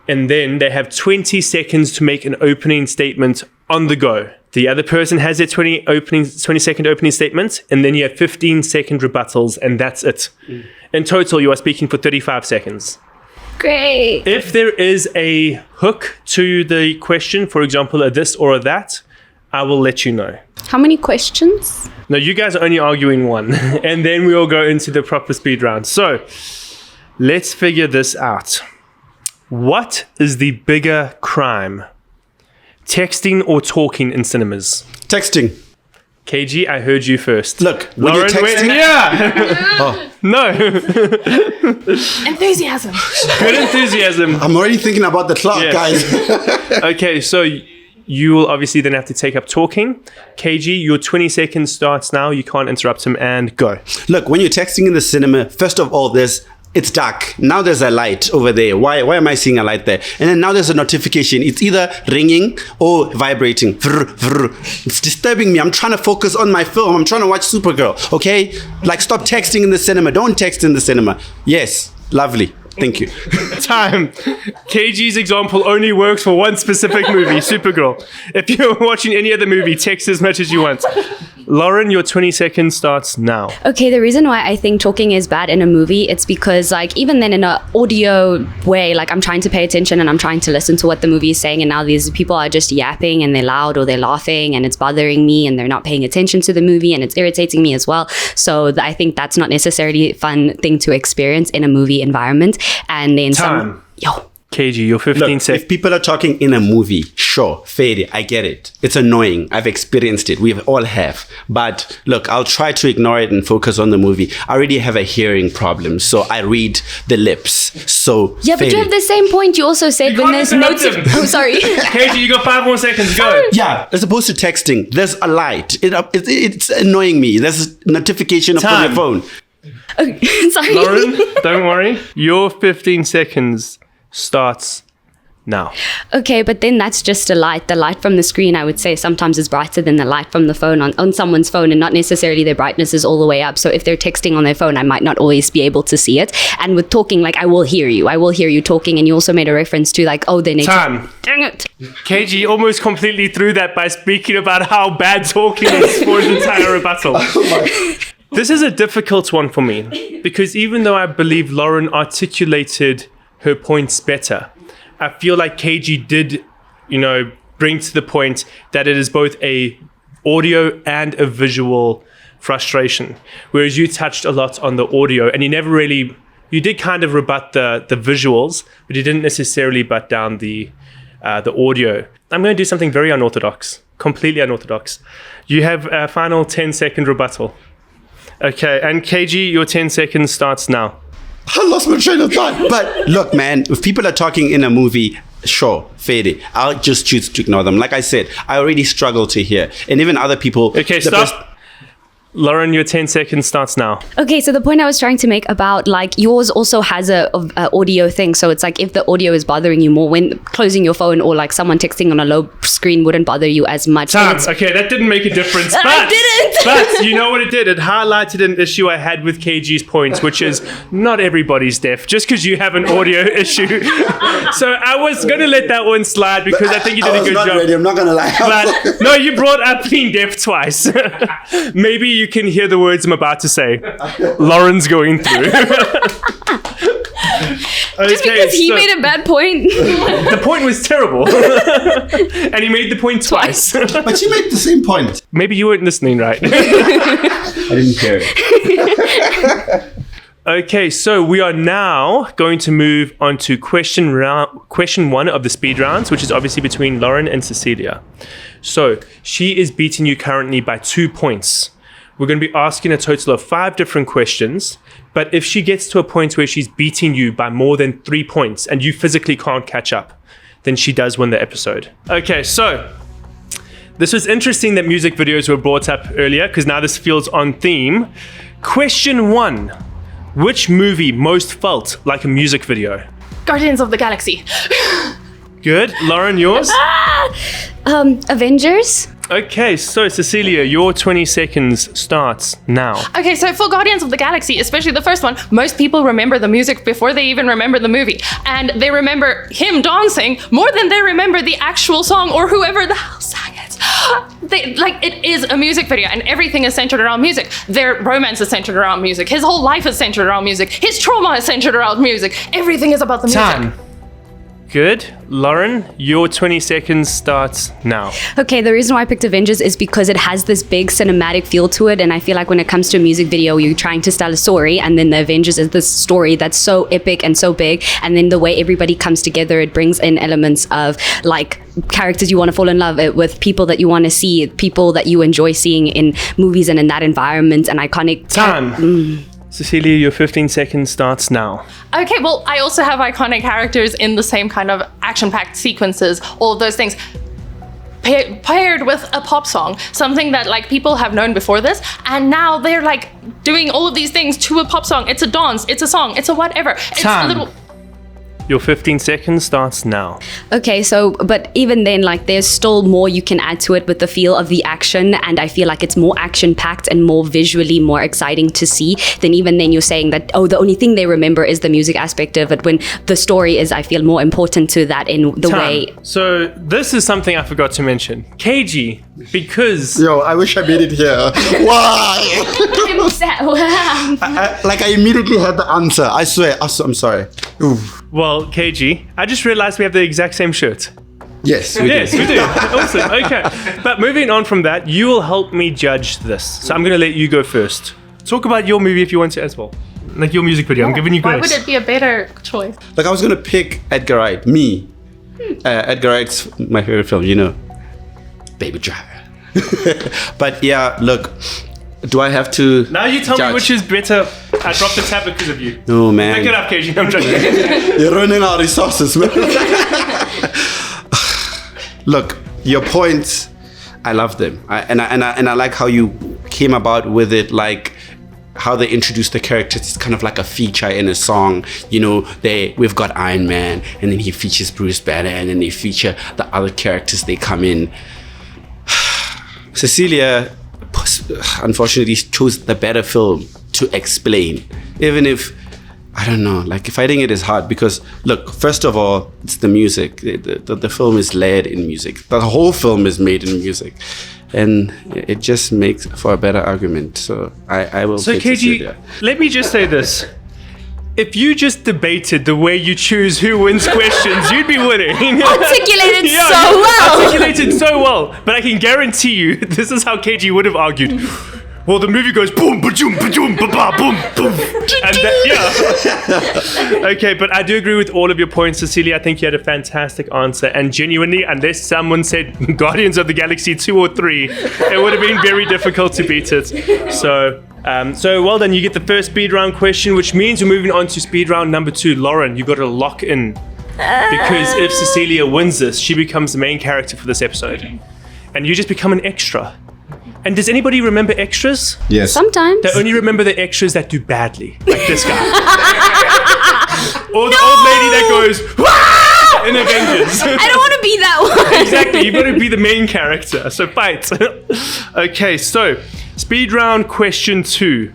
And then they have 20 seconds to make an opening statement on the go. The other person has their 20-second opening statement, and then you have 15-second rebuttals, and that's it. In total, you are speaking for 35 seconds. Great. If there is a hook to the question, for example, a this or a that, I will let you know. How many questions? No, you guys are only arguing one, and then we will go into the proper speed round. So, let's figure this out. What is the bigger crime? Texting or talking in cinemas? Texting. KG, I heard you first. Look, when Lauren you're went, texting. yeah. No. Enthusiasm. Good enthusiasm. I'm already thinking about the clock, Yes. guys. Okay, so you will obviously then have to take up talking. KG, your 20 seconds starts now. You can't interrupt him, and go. Look, when you're texting in the cinema, first of all, it's dark. Now there's a light over there. Why am I seeing a light there? And then now there's a notification. It's either ringing or vibrating. Vrr, vrr. It's disturbing me. I'm trying to focus on my film. I'm trying to watch Supergirl. Okay? Like, stop texting in the cinema. Don't text in the cinema. Yes. Lovely. Thank you. Time. KG's example only works for one specific movie, Supergirl. If you're watching any other movie, text as much as you want. Lauren, your 20 seconds starts now. Okay, the reason why I think talking is bad in a movie, it's because, like, even then in an audio way, like, I'm trying to pay attention and I'm trying to listen to what the movie is saying, and now these people are just yapping and they're loud or they're laughing and it's bothering me and they're not paying attention to the movie and it's irritating me as well. So I think that's not necessarily a fun thing to experience in a movie environment. And then Time. Yo. KG, your 15 Look, seconds. if people are talking in a movie, sure, fair, I get it. It's annoying. I've experienced it. We all have. But look, I'll try to ignore it and focus on the movie. I already have a hearing problem, so I read the lips. So Yeah, but you have the same point you also said when there's interrupt him. Oh, sorry. KG, you got 5 more seconds. Go. Yeah, as opposed to texting, there's a light. It's annoying me. There's a notification up on Time. your phone. Sorry. Lauren, don't worry. Your 15 seconds starts now. Okay, but then that's just a light. The light from the screen, I would say, sometimes is brighter than the light from the phone on someone's phone, and not necessarily their brightness is all the way up. So if they're texting on their phone, I might not always be able to see it. And with talking, like, I will hear you talking. And you also made a reference to, like, oh, they need Time. Dang it. KG almost completely threw that by speaking about how bad talking is for his entire rebuttal. This is a difficult one for me, because even though I believe Lauren articulated her points better, I feel like KG did, bring to the point that it is both a audio and a visual frustration, whereas you touched a lot on the audio, and you did kind of rebut the visuals, but you didn't necessarily butt down the audio. I'm going to do something very unorthodox, completely unorthodox. You have a final 10-second rebuttal. Okay, and KG, your 10 seconds starts now. I lost my train of thought. But look, man, if people are talking in a movie, sure, fade. I'll just choose to ignore them. Like I said, I already struggle to hear. And even other people... Okay, stop. Lauren, your 10 seconds starts now. Okay, so the point I was trying to make about like yours also has a audio thing. So it's like if the audio is bothering you more when closing your phone or like someone texting on a low screen wouldn't bother you as much. Okay, that didn't make a difference. But, I didn't. But you know what it did? It highlighted an issue I had with KG's points, which is not everybody's deaf just because you have an audio issue. So I was going to let that one slide because I think you did a good job. Ready, I'm not going to lie. But no, you brought up being deaf twice. Maybe you can hear the words I'm about to say. Lauren's going through. Just because he made a bad point. The point was terrible. And he made the point twice. But you made the same point. Maybe you weren't listening right. I didn't hear it. Okay, so we are now going to move on to question one of the speed rounds, which is obviously between Lauren and Cecilia. So she is beating you currently by 2 points. We're going to be asking a total of 5 different questions, but if she gets to a point where she's beating you by more than 3 points and you physically can't catch up, then she does win the episode. Okay, so this was interesting that music videos were brought up earlier because now this feels on theme. Question 1. Which movie most felt like a music video? Guardians of the Galaxy. Good. Lauren, yours? Avengers. Okay, so Cecilia, your 20 seconds starts now. Okay, so for Guardians of the Galaxy, especially the first one, most people remember the music before they even remember the movie. And they remember him dancing more than they remember the actual song or whoever the hell sang it. It is a music video and everything is centered around music. Their romance is centered around music. His whole life is centered around music. His trauma is centered around music. Everything is about the music. Time. Good. Lauren, your 20 seconds starts now. Okay, the reason why I picked Avengers is because it has this big cinematic feel to it, and I feel like when it comes to a music video, you're trying to tell a story, and then the Avengers is this story that's so epic and so big, and then the way everybody comes together, it brings in elements of like characters you want to fall in love with, people that you want to see, people that you enjoy seeing in movies and in that environment, and iconic... Time. Cecilia, your 15 seconds starts now. Okay, well, I also have iconic characters in the same kind of action-packed sequences, all of those things. Paired with a pop song, something that like people have known before this, and now they're like doing all of these things to a pop song. It's a dance, it's a song, it's a whatever. It's Time. a little... Your 15 seconds starts now. Okay, so, but even then, like, there's still more you can add to it with the feel of the action, and I feel like it's more action-packed and more visually more exciting to see than even then you're saying that, oh, the only thing they remember is the music aspect of it, when the story is, I feel, more important to that in the way... So, this is something I forgot to mention. KG, because... Yo, I wish I made it here. Why? I'm sad. I immediately had the answer. I swear. I'm sorry. Oof. Well, KG, I just realized we have the exact same shirt. Yes, we Yes, we do. Awesome. Okay. But moving on from that, you will help me judge this. So I'm going to let you go first. Talk about your movie if you want to as well. Like your music video. I'm giving you grace. Why would it be a better choice? Like, I was going to pick Edgar Wright. Me. Edgar Wright's my favorite film, you know. Baby Driver. But yeah, look. Do I have to... Now you tell judge? me which is better. I dropped the tablet because of you. Oh, man. Pick it up, KG. I'm joking. You're running out of resources, man. Look, your points, I love them. I like how you came about with it, like how they introduced the characters. It's kind of like a feature in a song. You know, we've got Iron Man, and then he features Bruce Banner, and then they feature the other characters. They come in. Cecilia, unfortunately, chose the better film to explain. Even if, I don't know, like fighting it is hard because, look, first of all, it's the music. The film is layered in music. The whole film is made in music. And it just makes for a better argument. So I will So pick KG, Cecilia. let me just say this. If you just debated the way you choose who wins questions, you'd be winning. Articulated Yeah, so you well. Articulated so well. But I can guarantee you, this is how KG would have argued. Well, the movie goes boom, ba-joom, ba-joom, ba-ba, boom, boom. And yeah. Okay, but I do agree with all of your points, Cecilia. I think you had a fantastic answer. And genuinely, unless someone said Guardians of the Galaxy 2 or 3, it would have been very difficult to beat it. So well done. You get the first speed round question, which means we're moving on to speed round number 2. Lauren, you got to lock in Because if Cecilia wins this, she becomes the main character for this episode. And you just become an extra. And does anybody remember extras? Yes. Sometimes. They only remember the extras that do badly, like this guy. Or the old lady that goes, "Wah!" in Avengers. I don't want to be that one. Exactly, you've got to be the main character, so fight. Okay, so speed round question 2.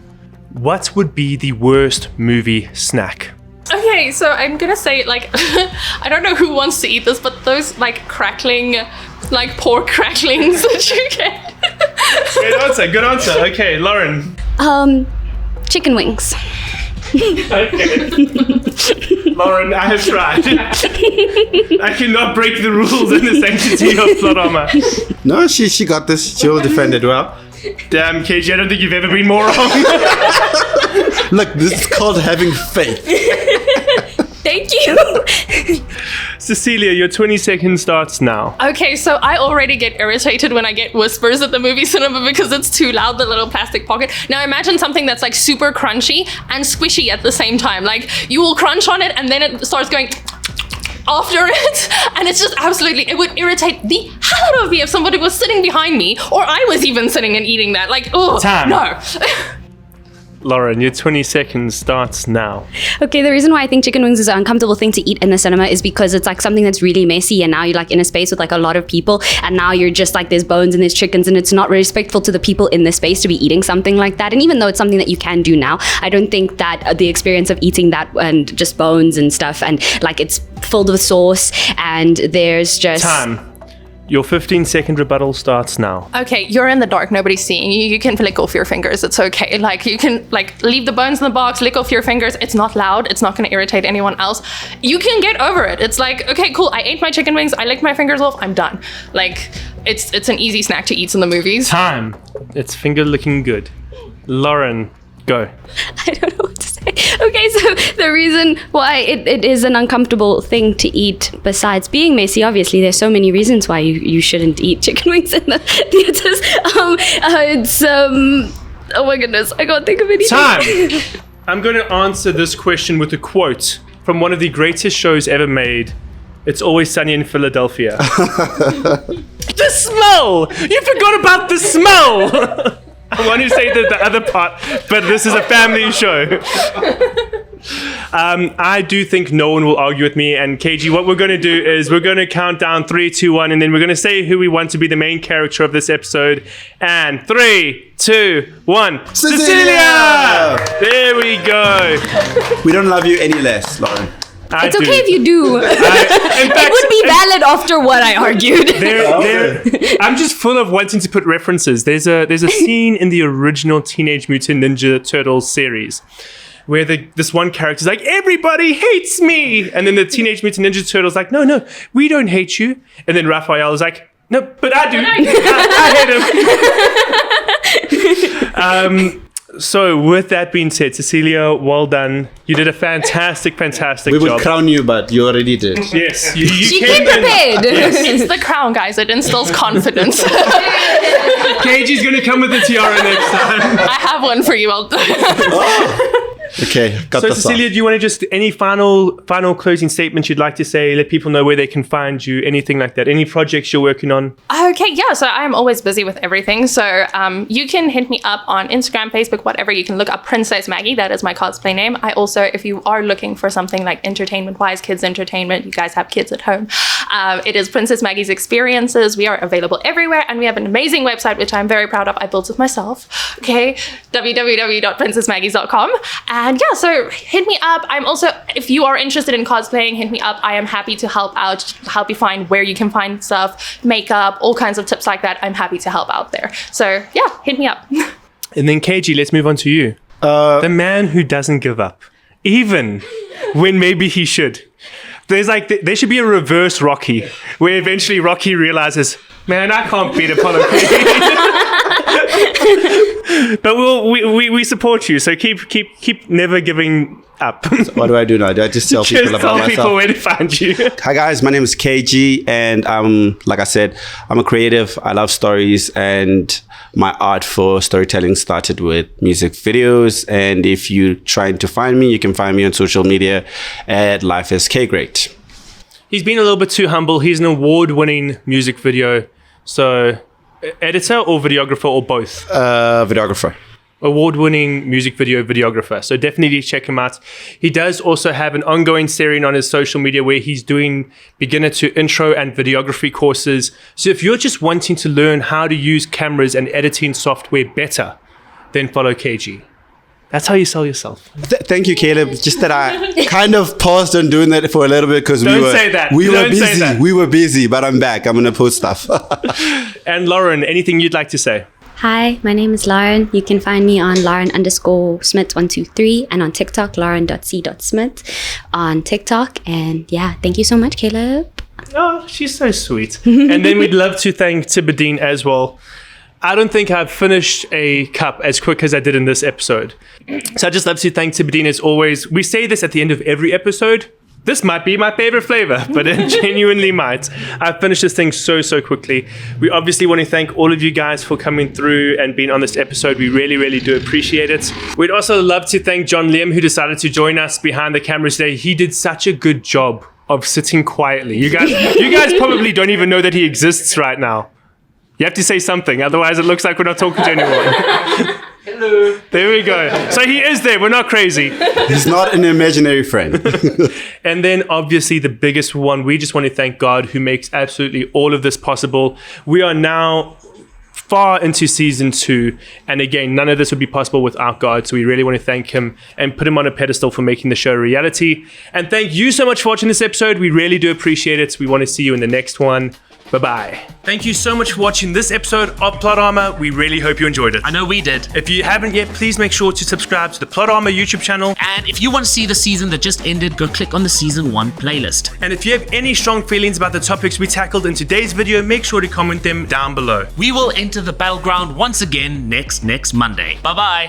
What would be the worst movie snack? Okay, so I'm gonna say, like, I don't know who wants to eat this, but those, like, crackling, like, pork cracklings that you get. Good answer. Okay, Lauren. Chicken wings. Okay. Lauren, I have tried. I cannot break the rules in the sanctity of plot armor. No, she got this. She will defend it well. Damn, KG, I don't think you've ever been more wrong. Look, this is called having faith. Thank you. Cecilia, your 20 seconds starts now. Okay, so I already get irritated when I get whispers at the movie cinema because it's too loud, the little plastic pocket. Now imagine something that's like super crunchy and squishy at the same time. Like you will crunch on it and then it starts going after it, and it's just absolutely, it would irritate the hell out of me if somebody was sitting behind me or I was even sitting and eating that. Like, oh, Time. no. Lauren, your 20 seconds starts now. Okay, the reason why I think chicken wings is an uncomfortable thing to eat in the cinema is because it's like something that's really messy, and now you're like in a space with like a lot of people, and now you're just like there's bones and there's chickens, and it's not respectful to the people in the space to be eating something like that. And even though it's something that you can do now, I don't think that the experience of eating that and just bones and stuff, and like it's filled with sauce and there's just Time. Your 15-second rebuttal starts now. Okay, you're in the dark, nobody's seeing you. You can lick off your fingers, it's okay. Like, you can, like, leave the bones in the box, lick off your fingers. It's not loud, it's not gonna irritate anyone else. You can get over it. It's like, okay, cool, I ate my chicken wings, I licked my fingers off, I'm done. Like, it's an easy snack to eat in the movies. Time. It's finger licking good. Lauren, go. I don't know what to say. Okay, so the reason why it is an uncomfortable thing to eat, besides being messy, obviously, there's so many reasons why you shouldn't eat chicken wings in the theaters. Oh my goodness, I can't think of anything. Time. I'm going to answer this question with a quote from one of the greatest shows ever made. It's Always Sunny in Philadelphia. The smell! You forgot about the smell! I want to say the other part, but this is a family show. I do think no one will argue with me. And KG, what we're going to do is we're going to count down 3, 2, 1, and then we're going to say who we want to be the main character of this episode. And 3, 2, 1. Cecilia! There we go. We don't love you any less, Lauren. It's okay if you do. In fact, It would be valid after what I argued. I'm just full of wanting to put references. There's a scene in the original Teenage Mutant Ninja Turtles series where this one character's like, everybody hates me, and then the Teenage Mutant Ninja Turtles like, no, we don't hate you, and then Raphael is like, no, but I do. I hate him. So with that being said, Cecilia, well done. You did a fantastic We job. would crown you, but you already did. Yes, you She came came in. prepared. It's the crown, guys. It instills confidence. KG's gonna come with the tiara next time. I have one for you. Okay, got So this Cecilia, off. do you want to just any final closing statements you'd like to say? Let people know where they can find you, anything like that. Any projects you're working on? Okay, yeah, so I'm always busy with everything. So you can hit me up on Instagram, Facebook, whatever. You can look up Princess Maggie. That is my cosplay name. I also, if you are looking for something like entertainment-wise, kids entertainment, you guys have kids at home, it is Princess Maggie's Experiences. We are available everywhere, and we have an amazing website, which I'm very proud of. I built it myself, okay? www.princessmaggies.com. And yeah, so hit me up. I'm also, if you are interested in cosplaying, hit me up. I am happy to help out, help you find where you can find stuff, makeup, all kinds of tips like that. I'm happy to help out there. So yeah, hit me up. And then KG, let's move on to you. The man who doesn't give up, even when maybe he should. There should be a reverse Rocky, where eventually Rocky realizes, man, I can't beat Apollo Creed. But we support you, so keep never giving up. What do I do now? Do I just tell people Just about tell myself? people where to find you. Hi guys, my name is KG, and like I said, I'm a creative. I love stories, and my art for storytelling started with music videos. And if you're trying to find me, you can find me on social media at Life is K Great. He's been a little bit too humble. He's an award-winning music video. So, editor or videographer or both? Videographer. Award-winning music video videographer. So definitely check him out. He does also have an ongoing series on his social media where he's doing beginner to intro and videography courses. So if you're just wanting to learn how to use cameras and editing software better, then follow KG. That's how you sell yourself. Thank you, Caleb. Just that I kind of paused on doing that for a little bit because Don't say that. We were Don't say busy. that. We were busy, but I'm back. I'm going to post stuff. And Lauren, anything you'd like to say? Hi, my name is Lauren. You can find me on Lauren_Smith123 and on TikTok, lauren.c.smith on TikTok. And yeah, thank you so much, Caleb. Oh, she's so sweet. And then we'd love to thank Tebedien as well. I don't think I've finished a cup as quick as I did in this episode. So I'd just love to thank Tebedien as always. We say this at the end of every episode. This might be my favorite flavor, but it genuinely might. I've finished this thing so quickly. We obviously want to thank all of you guys for coming through and being on this episode. We really do appreciate it. We'd also love to thank John Liam, who decided to join us behind the camera today. He did such a good job of sitting quietly. You guys probably don't even know that he exists right now. You have to say something, otherwise it looks like we're not talking to anyone. Hello. There we go. So he is there. We're not crazy. He's not an imaginary friend. And then obviously the biggest one, we just want to thank God who makes absolutely all of this possible. We are now far into season 2. And again, none of this would be possible without God. So we really want to thank him and put him on a pedestal for making the show a reality. And thank you so much for watching this episode. We really do appreciate it. We want to see you in the next one. Bye-bye. Thank you so much for watching this episode of Plot Armor. We really hope you enjoyed it. I know we did. If you haven't yet, please make sure to subscribe to the Plot Armor YouTube channel. And if you want to see the season that just ended, go click on the season 1 playlist. And if you have any strong feelings about the topics we tackled in today's video, make sure to comment them down below. We will enter the Battleground once again next Monday. Bye-bye.